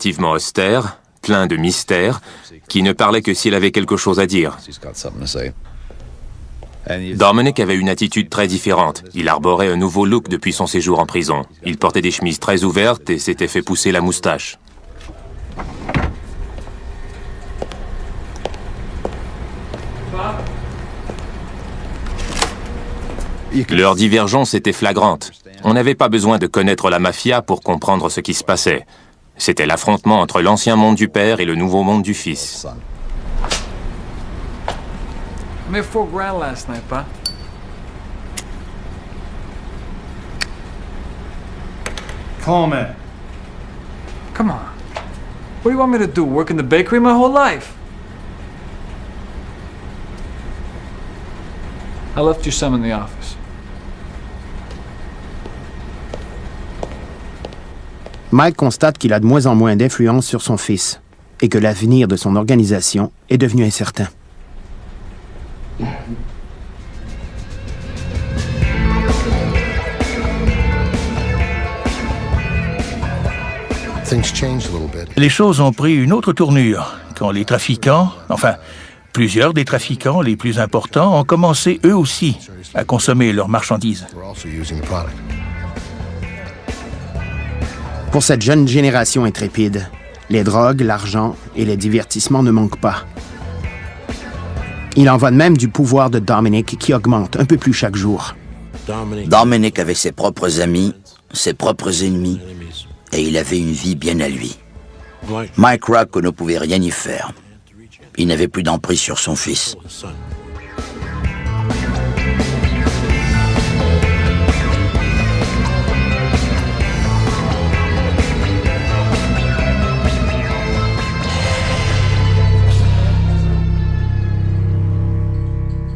relativement austère, plein de mystère, qui ne parlait que s'il avait quelque chose à dire. Dominic avait une attitude très différente. Il arborait un nouveau look depuis son séjour en prison. Il portait des chemises très ouvertes et s'était fait pousser la moustache. Leur divergence était flagrante. On n'avait pas besoin de connaître la mafia pour comprendre ce qui se passait. C'était l'affrontement entre l'ancien monde du père et le nouveau monde du fils. I made $4 grand last night, Pa. Come on. Come on. What do you want me to do? Work in the bakery my whole life? I left you some in the office. Mike constate qu'il a de moins en moins d'influence sur son fils et que l'avenir de son organisation est devenu incertain. Les choses ont pris une autre tournure quand les trafiquants, enfin, plusieurs des trafiquants les plus importants ont commencé eux aussi à consommer leurs marchandises. Pour cette jeune génération intrépide, les drogues, l'argent et les divertissements ne manquent pas. Il en va de même du pouvoir de Dominic qui augmente un peu plus chaque jour. Dominic avait ses propres amis, ses propres ennemis, et il avait une vie bien à lui. Mike Racco ne pouvait rien y faire. Il n'avait plus d'emprise sur son fils.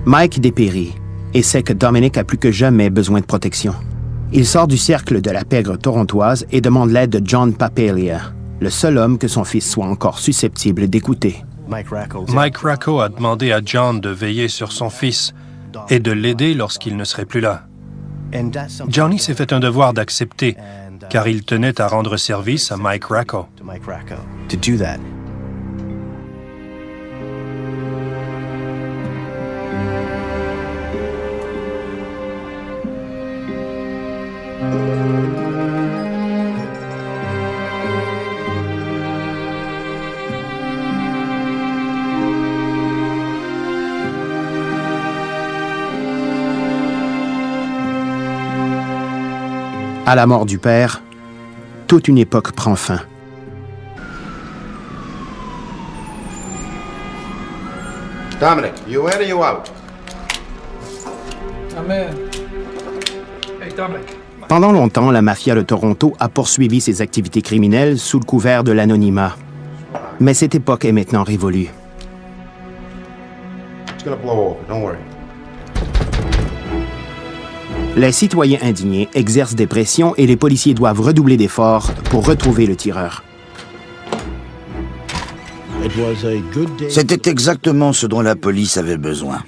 Mike dépérit et sait que Dominic a plus que jamais besoin de protection. Il sort du cercle de la pègre torontoise et demande l'aide de John Papalia, le seul homme que son fils soit encore susceptible d'écouter. Mike Racco a demandé à John de veiller sur son fils et de l'aider lorsqu'il ne serait plus là. Johnny s'est fait un devoir d'accepter, car il tenait à rendre service à Mike Racco. À la mort du père, toute une époque prend fin. Dominic, you in or you out? I'm in. Hey, Dominic. Pendant longtemps, la mafia de Toronto a poursuivi ses activités criminelles sous le couvert de l'anonymat. Mais cette époque est maintenant révolue. It's gonna blow over, don't worry. Les citoyens indignés exercent des pressions et les policiers doivent redoubler d'efforts pour retrouver le tireur. C'était exactement ce dont la police avait besoin.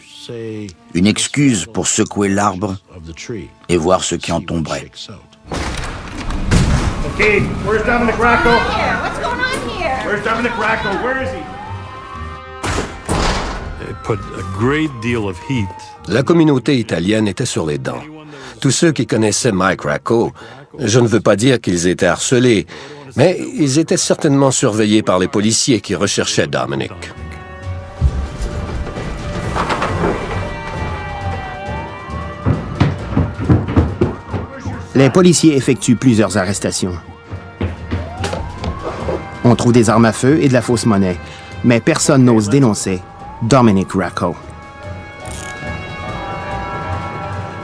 Une excuse pour secouer l'arbre et voir ce qui en tomberait. Okay, where's Dominic Racco? What's going on here? Where's Dominic Racco? Where is he? It put a great deal of heat. La communauté italienne était sur les dents. Tous ceux qui connaissaient Mike Racco, je ne veux pas dire qu'ils étaient harcelés, mais ils étaient certainement surveillés par les policiers qui recherchaient Dominic. Les policiers effectuent plusieurs arrestations. On trouve des armes à feu et de la fausse monnaie, mais personne n'ose dénoncer Dominic Racco.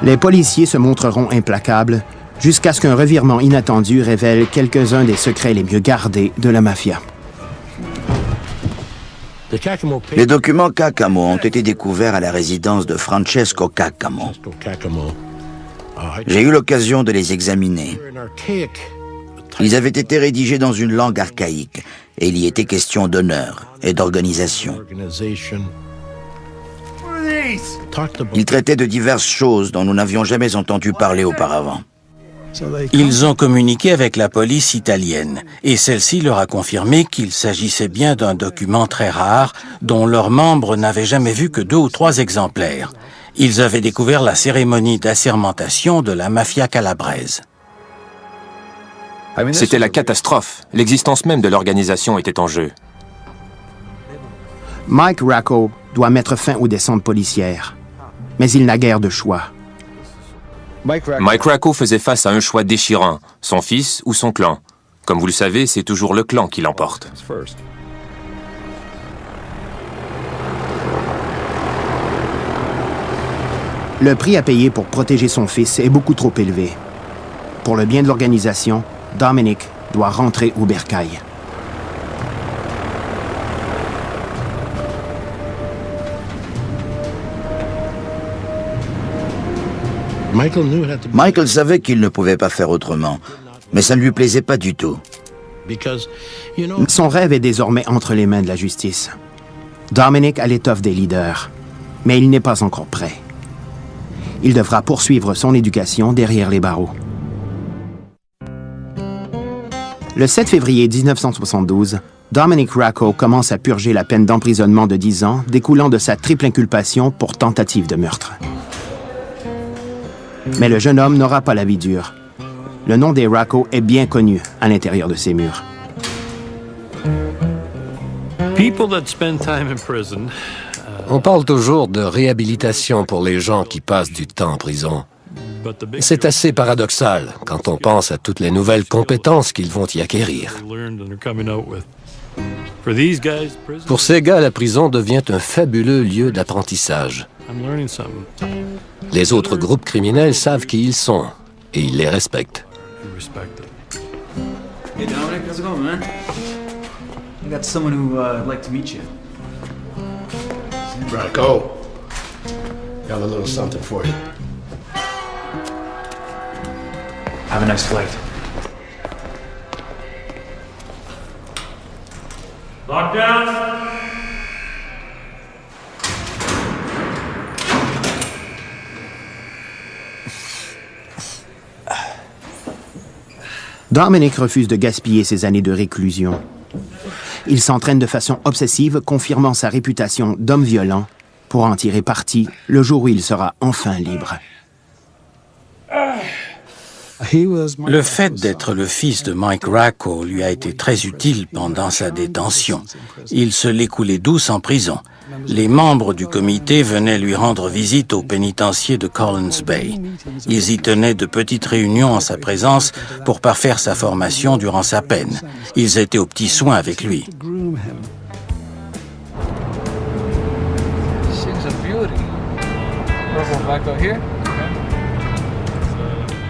Les policiers se montreront implacables jusqu'à ce qu'un revirement inattendu révèle quelques-uns des secrets les mieux gardés de la mafia. Les documents Caccamo ont été découverts à la résidence de Francesco Caccamo. J'ai eu l'occasion de les examiner. Ils avaient été rédigés dans une langue archaïque et il y était question d'honneur et d'organisation. Ils traitaient de diverses choses dont nous n'avions jamais entendu parler auparavant. Ils ont communiqué avec la police italienne et celle-ci leur a confirmé qu'il s'agissait bien d'un document très rare dont leurs membres n'avaient jamais vu que 2 ou 3 exemplaires. Ils avaient découvert la cérémonie d'assermentation de la mafia calabraise. C'était la catastrophe. L'existence même de l'organisation était en jeu. Mike Racco doit mettre fin aux descentes policières, mais il n'a guère de choix. Mike Racco faisait face à un choix déchirant, son fils ou son clan. Comme vous le savez, c'est toujours le clan qui l'emporte. Le prix à payer pour protéger son fils est beaucoup trop élevé. Pour le bien de l'organisation, Dominic doit rentrer au bercail. Michael savait qu'il ne pouvait pas faire autrement, mais ça ne lui plaisait pas du tout. Son rêve est désormais entre les mains de la justice. Dominic a l'étoffe des leaders, mais il n'est pas encore prêt. Il devra poursuivre son éducation derrière les barreaux. Le 7 février 1972, Dominic Racco commence à purger la peine d'emprisonnement de 10 ans découlant de sa triple inculpation pour tentative de meurtre. Mais le jeune homme n'aura pas la vie dure. Le nom des Racco est bien connu à l'intérieur de ces murs. On parle toujours de réhabilitation pour les gens qui passent du temps en prison. C'est assez paradoxal quand on pense à toutes les nouvelles compétences qu'ils vont y acquérir. Pour ces gars, la prison devient un fabuleux lieu d'apprentissage. Les autres groupes criminels savent qui ils sont et ils les respectent. Hey Dominic, how's it going, man? I got someone who'd like to meet you. Racco, got a little something for you. Have a nice flight. Lockdown! Dominic refuse de gaspiller ses années de réclusion. Il s'entraîne de façon obsessive, confirmant sa réputation d'homme violent pour en tirer parti le jour où il sera enfin libre. Le fait d'être le fils de Mike Racco lui a été très utile pendant sa détention. Il se l'écoulait douce en prison. Les membres du comité venaient lui rendre visite au pénitencier de Collins Bay. Ils y tenaient de petites réunions en sa présence pour parfaire sa formation durant sa peine. Ils étaient aux petits soins avec lui.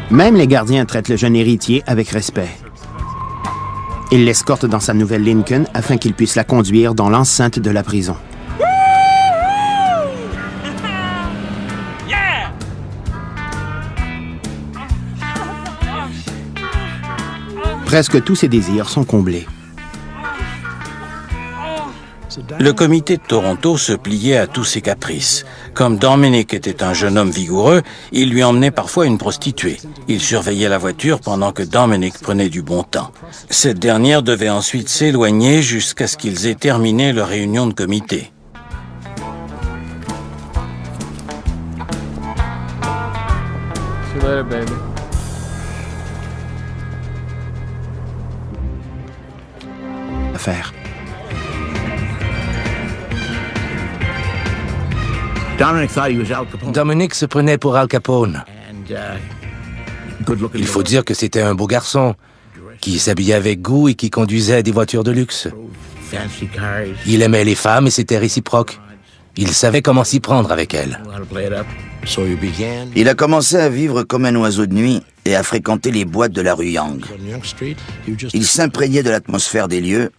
Même les gardiens traitent le jeune héritier avec respect. Ils l'escortent dans sa nouvelle Lincoln afin qu'il puisse la conduire dans l'enceinte de la prison. Presque tous ses désirs sont comblés. Le comité de Toronto se pliait à tous ses caprices. Comme Dominic était un jeune homme vigoureux, il lui emmenait parfois une prostituée. Il surveillait la voiture pendant que Dominic prenait du bon temps. Cette dernière devait ensuite s'éloigner jusqu'à ce qu'ils aient terminé leur réunion de comité. See you later, baby. Affaire. Dominic se prenait pour Al Capone. Il faut dire que c'était un beau garçon, qui s'habillait avec goût et qui conduisait des voitures de luxe. Il aimait les femmes et c'était réciproque. Il savait comment s'y prendre avec elles. Il a commencé à vivre comme un oiseau de nuit et à fréquenter les boîtes de la rue Yonge. Il s'imprégnait de l'atmosphère des lieux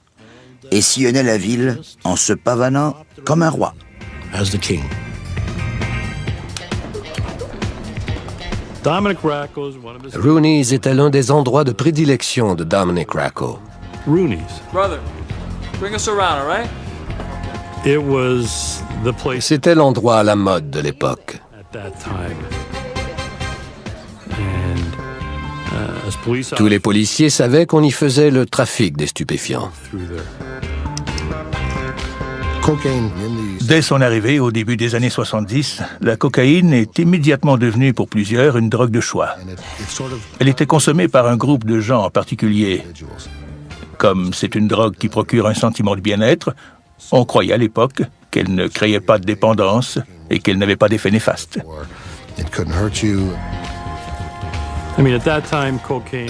et sillonnait la ville en se pavanant comme un roi. Rooney's était l'un des endroits de prédilection de Dominic Racco. Rooney's. Brother, bring us around, all right? It was the place C'était l'endroit à la mode de l'époque. at that time. And Tous les policiers savaient qu'on y faisait le trafic des stupéfiants. Dès son arrivée au début des années 70, la cocaïne est immédiatement devenue pour plusieurs une drogue de choix. Elle était consommée par un groupe de gens en particulier. Comme c'est une drogue qui procure un sentiment de bien-être, on croyait à l'époque qu'elle ne créait pas de dépendance et qu'elle n'avait pas d'effet néfaste.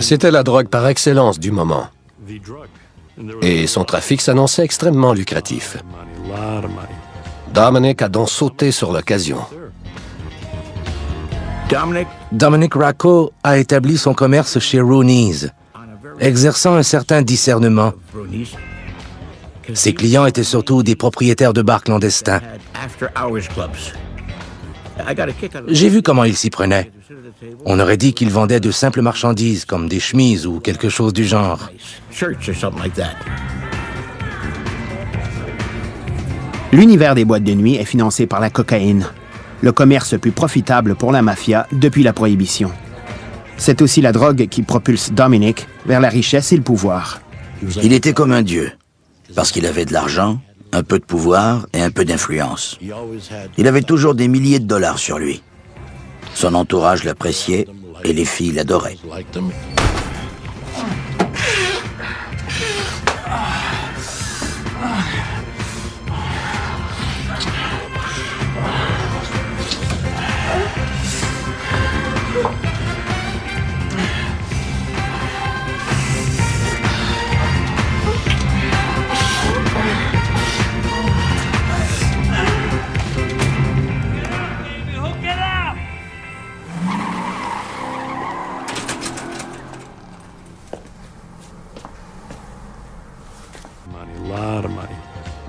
C'était la drogue par excellence du moment. Et son trafic s'annonçait extrêmement lucratif. Dominic a donc sauté sur l'occasion. Dominic Racco a établi son commerce chez Rooney's, exerçant un certain discernement. Ses clients étaient surtout des propriétaires de bars clandestins. J'ai vu comment il s'y prenait. On aurait dit qu'il vendait de simples marchandises, comme des chemises ou quelque chose du genre. L'univers des boîtes de nuit est financé par la cocaïne, le commerce le plus profitable pour la mafia depuis la Prohibition. C'est aussi la drogue qui propulse Dominic vers la richesse et le pouvoir. Il était comme un dieu, parce qu'il avait de l'argent, un peu de pouvoir et un peu d'influence. Il avait toujours des milliers de dollars sur lui. Son entourage l'appréciait et les filles l'adoraient.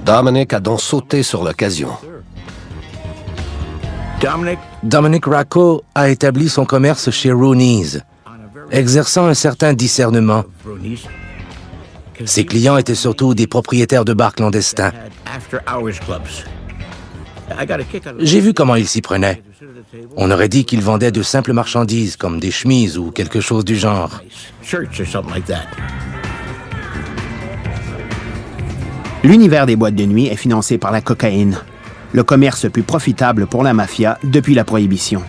Dominic a donc sauté sur l'occasion. Dominic Racco a établi son commerce chez Rooney's, exerçant un certain discernement. Ses clients étaient surtout des propriétaires de bars clandestins. J'ai vu comment il s'y prenait. On aurait dit qu'il vendait de simples marchandises, comme des chemises ou quelque chose du genre. L'univers des boîtes de nuit est financé par la cocaïne, le commerce le plus profitable pour la mafia depuis la Prohibition.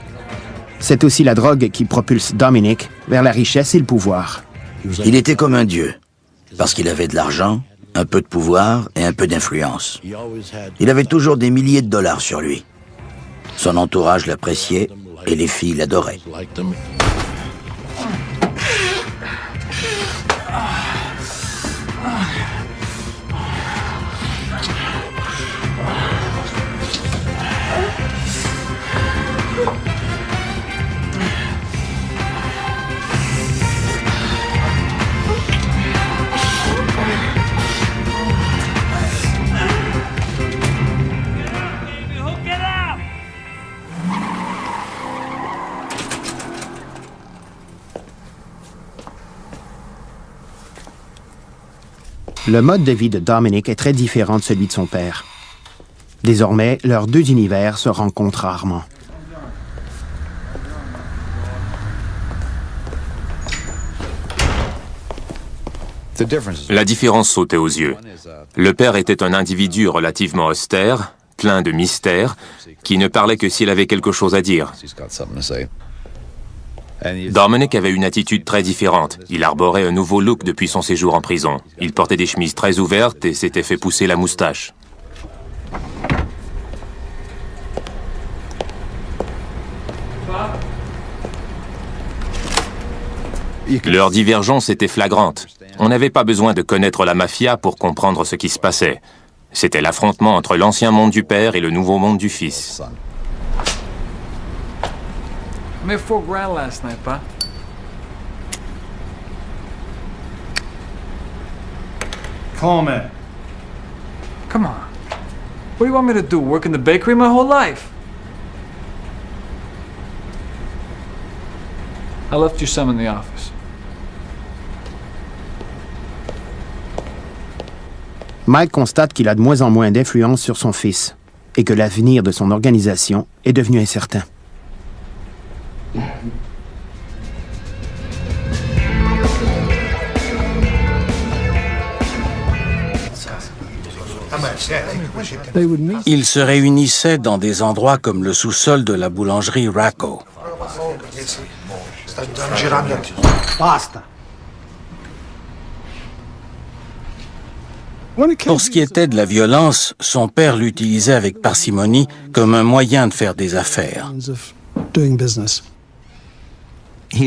C'est aussi la drogue qui propulse Dominic vers la richesse et le pouvoir. Il était comme un dieu, parce qu'il avait de l'argent, un peu de pouvoir et un peu d'influence. Il avait toujours des milliers de dollars sur lui. Son entourage l'appréciait et les filles l'adoraient. Le mode de vie de Dominic est très différent de celui de son père. Désormais, leurs deux univers se rencontrent rarement. La différence sautait aux yeux. Le père était un individu relativement austère, plein de mystères, qui ne parlait que s'il avait quelque chose à dire. Dominic avait une attitude très différente. Il arborait un nouveau look depuis son séjour en prison. Il portait des chemises très ouvertes et s'était fait pousser la moustache. Leur divergence était flagrante. On n'avait pas besoin de connaître la mafia pour comprendre ce qui se passait. C'était l'affrontement entre l'ancien monde du père et le nouveau monde du fils. I made $4 last night, Pa. Come on. Come on. What do you want me to do? Work in the bakery my whole life? I left you some in the office. Mike constate qu'il a de moins en moins d'influence sur son fils et que l'avenir de son organisation est devenu incertain. Ils se réunissaient dans des endroits comme le sous-sol de la boulangerie Racco. Pour ce qui était de la violence, son père l'utilisait avec parcimonie comme un moyen de faire des affaires.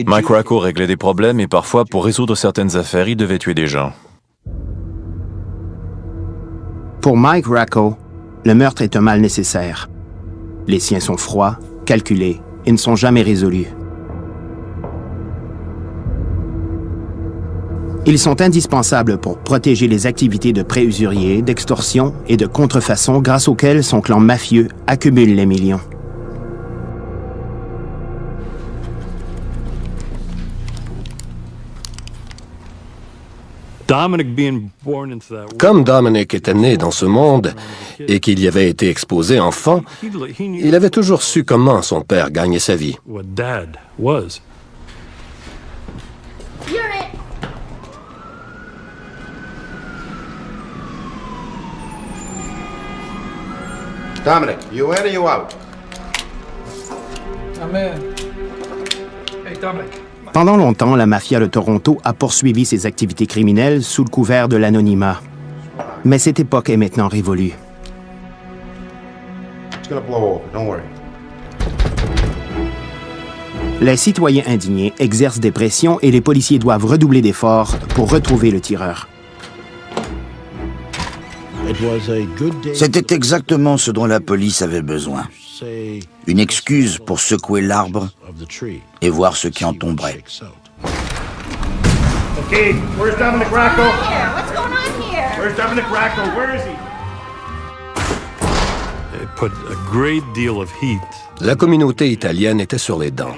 Mike Racco réglait des problèmes et parfois, pour résoudre certaines affaires, il devait tuer des gens. Pour Mike Racco, le meurtre est un mal nécessaire. Les siens sont froids, calculés et ne sont jamais résolus. Ils sont indispensables pour protéger les activités de prêts usuriers, d'extorsion et de contrefaçon grâce auxquelles son clan mafieux accumule les millions. Comme Dominic était né dans ce monde et qu'il y avait été exposé enfant, il avait toujours su comment son père gagnait sa vie. Dominic, you in or you out? I'm in. Hey, Dominic. Pendant longtemps, la mafia de Toronto a poursuivi ses activités criminelles sous le couvert de l'anonymat. Mais cette époque est maintenant révolue. It's gonna blow over, don't worry. Les citoyens indignés exercent des pressions et les policiers doivent redoubler d'efforts pour retrouver le tireur. C'était exactement ce dont la police avait besoin. Une excuse pour secouer l'arbre et voir ce qui en tomberait. Okay, where's Dominic Racco? What's going on here? Where's Dominic Racco? Where is he? La communauté italienne était sur les dents.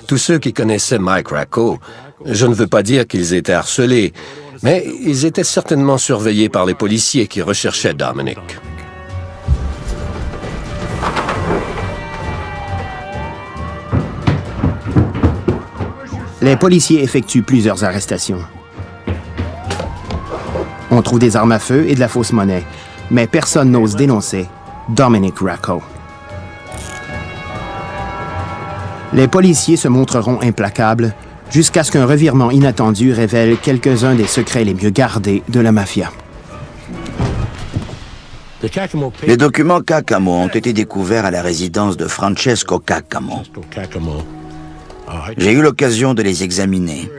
Tous ceux qui connaissaient Mike Racco, je ne veux pas dire qu'ils étaient harcelés, mais ils étaient certainement surveillés par les policiers qui recherchaient Dominic. Les policiers effectuent plusieurs arrestations. On trouve des armes à feu et de la fausse monnaie, mais personne n'ose dénoncer Dominic Racco. Les policiers se montreront implacables jusqu'à ce qu'un revirement inattendu révèle quelques-uns des secrets les mieux gardés de la mafia. Les documents Cacamo ont été découverts à la résidence de Francesco Cacamo. J'ai eu l'occasion de les examiner.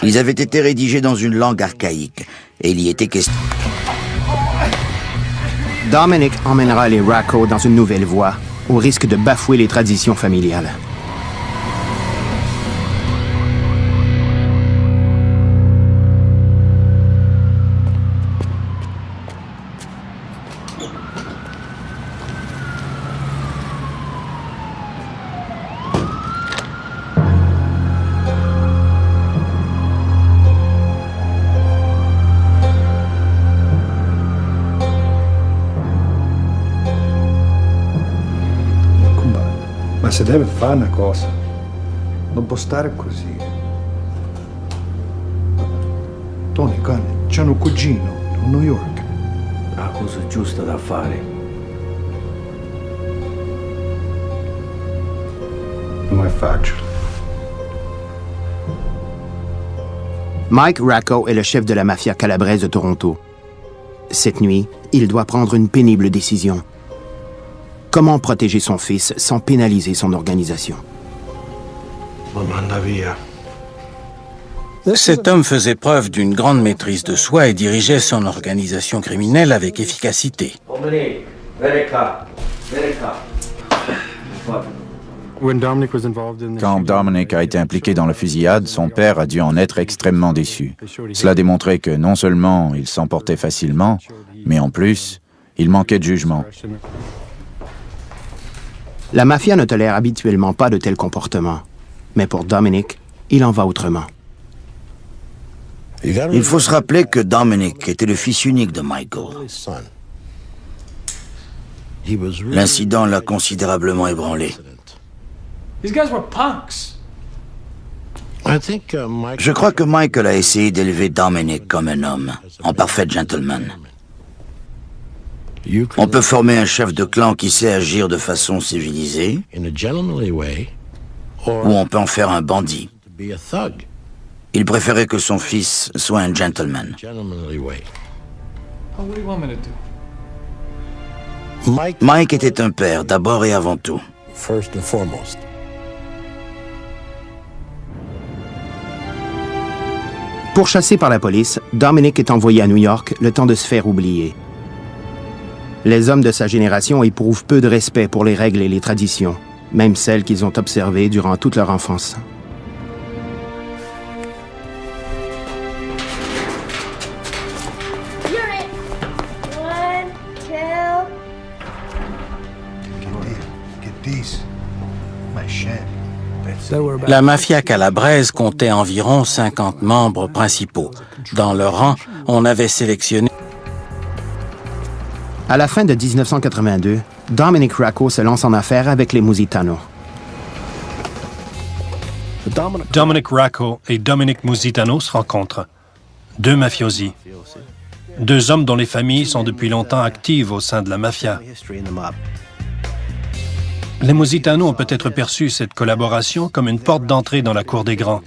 Ils avaient été rédigés dans une langue archaïque et il y était question. Dominic emmènera les Racco dans une nouvelle voie, au risque de bafouer les traditions familiales. Ma se deve fare una cosa, non può stare così. Tony, cane, c'è un cugino a New York. La cosa giusta da fare. Non è facile. Mike Racco est le chef de la mafia calabraise de Toronto. Cette nuit, il doit prendre une pénible décision. Comment protéger son fils sans pénaliser son organisation? Cet homme faisait preuve d'une grande maîtrise de soi et dirigeait son organisation criminelle avec efficacité. Quand Dominic a été impliqué dans la fusillade, son père a dû en être extrêmement déçu. Cela démontrait que non seulement il s'emportait facilement, mais en plus, il manquait de jugement. La mafia ne tolère habituellement pas de tels comportements. Mais pour Dominic, il en va autrement. Il faut se rappeler que Dominic était le fils unique de Michael. L'incident l'a considérablement ébranlé. Je crois que Michael a essayé d'élever Dominic comme un homme, en parfait gentleman. On peut former un chef de clan qui sait agir de façon civilisée, ou on peut en faire un bandit. Il préférait que son fils soit un gentleman. Mike était un père d'abord et avant tout. Pourchassé par la police, Dominic est envoyé à New York le temps de se faire oublier. Les hommes de sa génération éprouvent peu de respect pour les règles et les traditions, même celles qu'ils ont observées durant toute leur enfance. La mafia calabraise comptait environ 50 membres principaux. Dans leur rang, on avait sélectionné... À la fin de 1982, Dominic Racco se lance en affaires avec les Musitano. Dominic Racco et Dominic Musitano se rencontrent. Deux mafiosi. Deux hommes dont les familles sont depuis longtemps actives au sein de la mafia. Les Musitano ont peut-être perçu cette collaboration comme une porte d'entrée dans la cour des grands.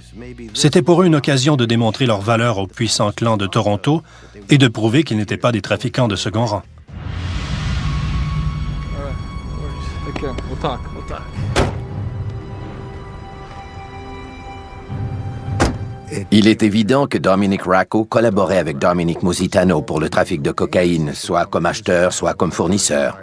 C'était pour eux une occasion de démontrer leur valeur au puissant clan de Toronto et de prouver qu'ils n'étaient pas des trafiquants de second rang. Il est évident que Dominic Racco collaborait avec Dominic Musitano pour le trafic de cocaïne, soit comme acheteur, soit comme fournisseur.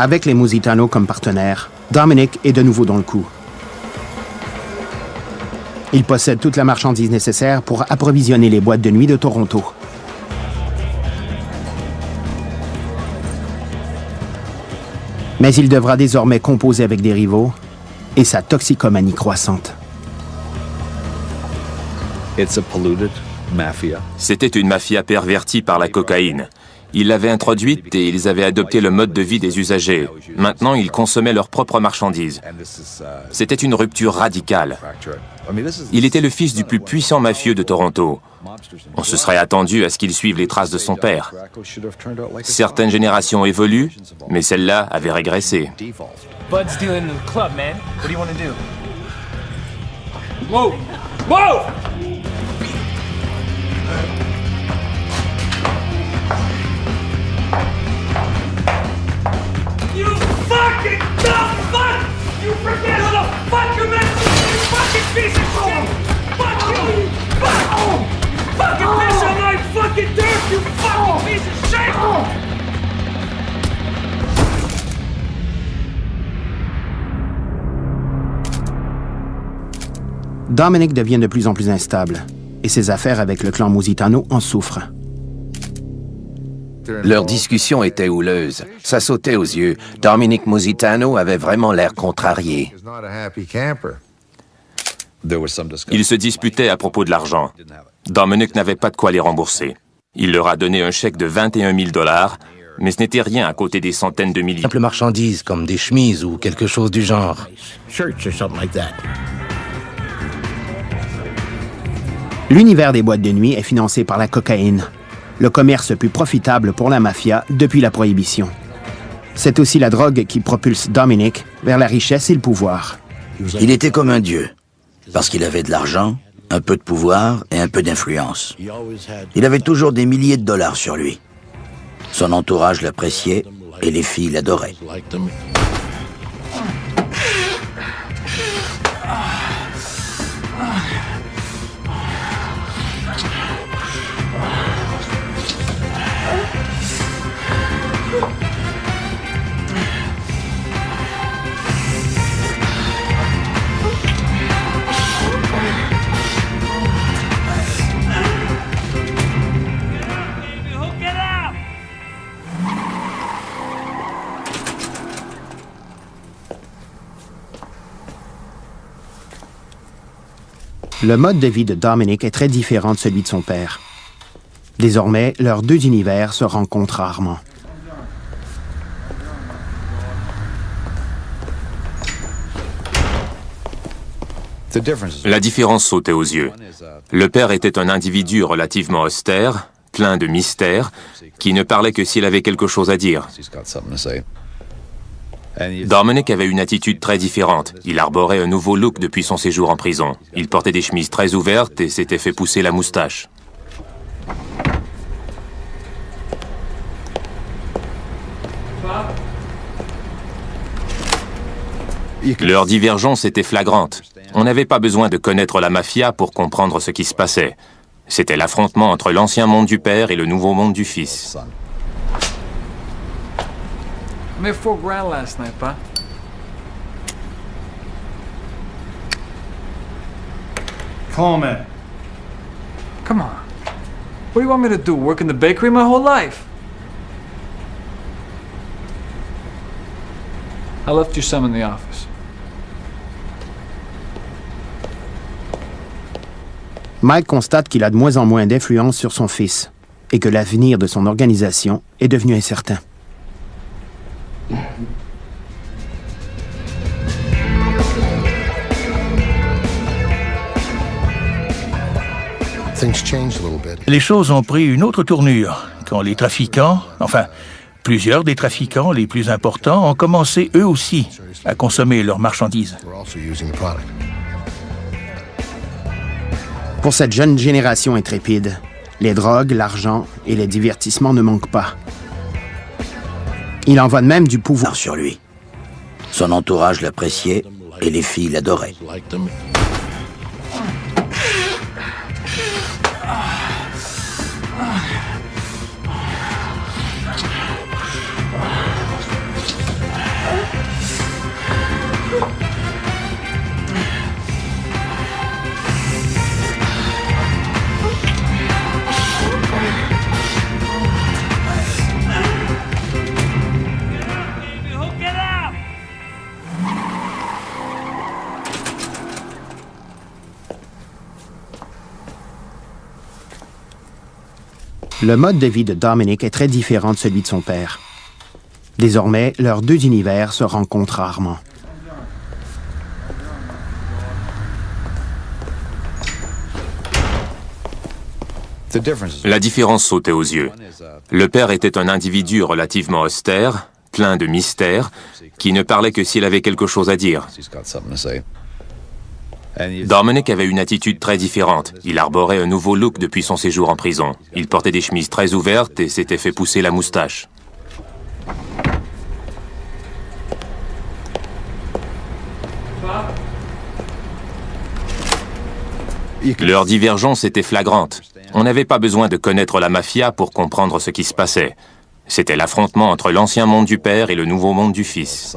Avec les Musitano comme partenaires, Dominic est de nouveau dans le coup. Il possède toute la marchandise nécessaire pour approvisionner les boîtes de nuit de Toronto. Mais il devra désormais composer avec des rivaux et sa toxicomanie croissante. C'était une mafia pervertie par la cocaïne. Ils l'avaient introduite et ils avaient adopté le mode de vie des usagers. Maintenant, ils consommaient leurs propres marchandises. C'était une rupture radicale. Il était le fils du plus puissant mafieux de Toronto. On se serait attendu à ce qu'il suive les traces de son père. Certaines générations évoluent, mais celle-là avait régressé. Bud's dealing in the club, man. What do you want to do? Move! Move! You fucking dumb fuck! You forget who the fuck you meant to be, you fucking piece of shit! Fuck you! Fuck! Oh! Fucking piss on my fucking dirt, you fucking piece of shit! Dominic devient de plus en plus instable et ses affaires avec le clan Musitano en souffrent. Leur discussion était houleuse. Ça sautait aux yeux. Dominic Musitano avait vraiment l'air contrarié. Ils se disputaient à propos de l'argent. Dominic n'avait pas de quoi les rembourser. Il leur a donné un chèque de 21 000 $, mais ce n'était rien à côté des centaines de milliers. Simple marchandise comme des chemises ou quelque chose du genre. L'univers des boîtes de nuit est financé par la cocaïne, le commerce le plus profitable pour la mafia depuis la Prohibition. C'est aussi la drogue qui propulse Dominic vers la richesse et le pouvoir. Il était comme un dieu, parce qu'il avait de l'argent, un peu de pouvoir et un peu d'influence. Il avait toujours des milliers de dollars sur lui. Son entourage l'appréciait et les filles l'adoraient. Le mode de vie de Dominic est très différent de celui de son père. Désormais, leurs deux univers se rencontrent rarement. La différence sautait aux yeux. Le père était un individu relativement austère, plein de mystères, qui ne parlait que s'il avait quelque chose à dire. Dominic avait une attitude très différente. Il arborait un nouveau look depuis son séjour en prison. Il portait des chemises très ouvertes et s'était fait pousser la moustache. Leur divergence était flagrante. On n'avait pas besoin de connaître la mafia pour comprendre ce qui se passait. C'était l'affrontement entre l'ancien monde du père et le nouveau monde du fils. I made $4 grand last night, Pa. Come on. Come on. What do you want me to do? Work in the bakery my whole life? I left you some in the office. Mike constate qu'il a de moins en moins d'influence sur son fils et que l'avenir de son organisation est devenu incertain. Les choses ont pris une autre tournure quand les trafiquants, enfin, plusieurs des trafiquants les plus importants ont commencé eux aussi à consommer leurs marchandises. Pour cette jeune génération intrépide, les drogues, l'argent et les divertissements ne manquent pas. Il en va de même du pouvoir sur lui. Son entourage l'appréciait et les filles l'adoraient. Le mode de vie de Dominic est très différent de celui de son père. Désormais, leurs deux univers se rencontrent rarement. La différence sautait aux yeux. Le père était un individu relativement austère, plein de mystères, qui ne parlait que s'il avait quelque chose à dire. Dominic avait une attitude très différente. Il arborait un nouveau look depuis son séjour en prison. Il portait des chemises très ouvertes et s'était fait pousser la moustache. Leur divergence était flagrante. On n'avait pas besoin de connaître la mafia pour comprendre ce qui se passait. C'était l'affrontement entre l'ancien monde du père et le nouveau monde du fils.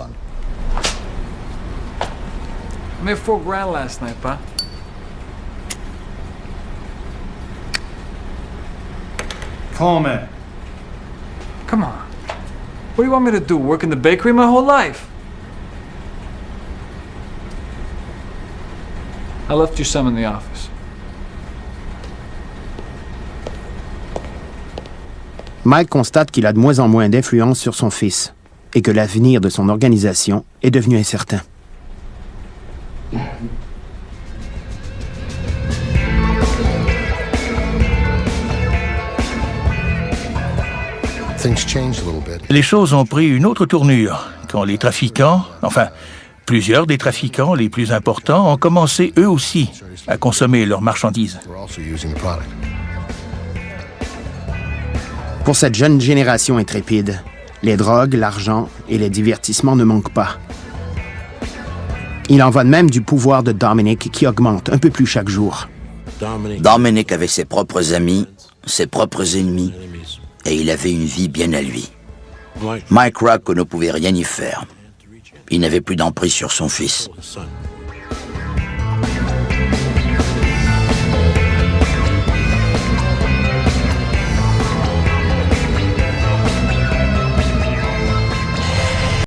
I made $4 grand last night, Pa. Come on. Come on. What do you want me to do? Work in the bakery my whole life? I left you some in the office. Mike constate qu'il a de moins en moins d'influence sur son fils et que l'avenir de son organisation est devenu incertain. Les choses ont pris une autre tournure quand les trafiquants, enfin, plusieurs des trafiquants les plus importants ont commencé eux aussi à consommer leurs marchandises. Pour cette jeune génération intrépide, les drogues, l'argent et les divertissements ne manquent pas. Il en va de même du pouvoir de Dominic qui augmente un peu plus chaque jour. Dominic avait ses propres amis, ses propres ennemis, et il avait une vie bien à lui. Mike Racco ne pouvait rien y faire. Il n'avait plus d'emprise sur son fils.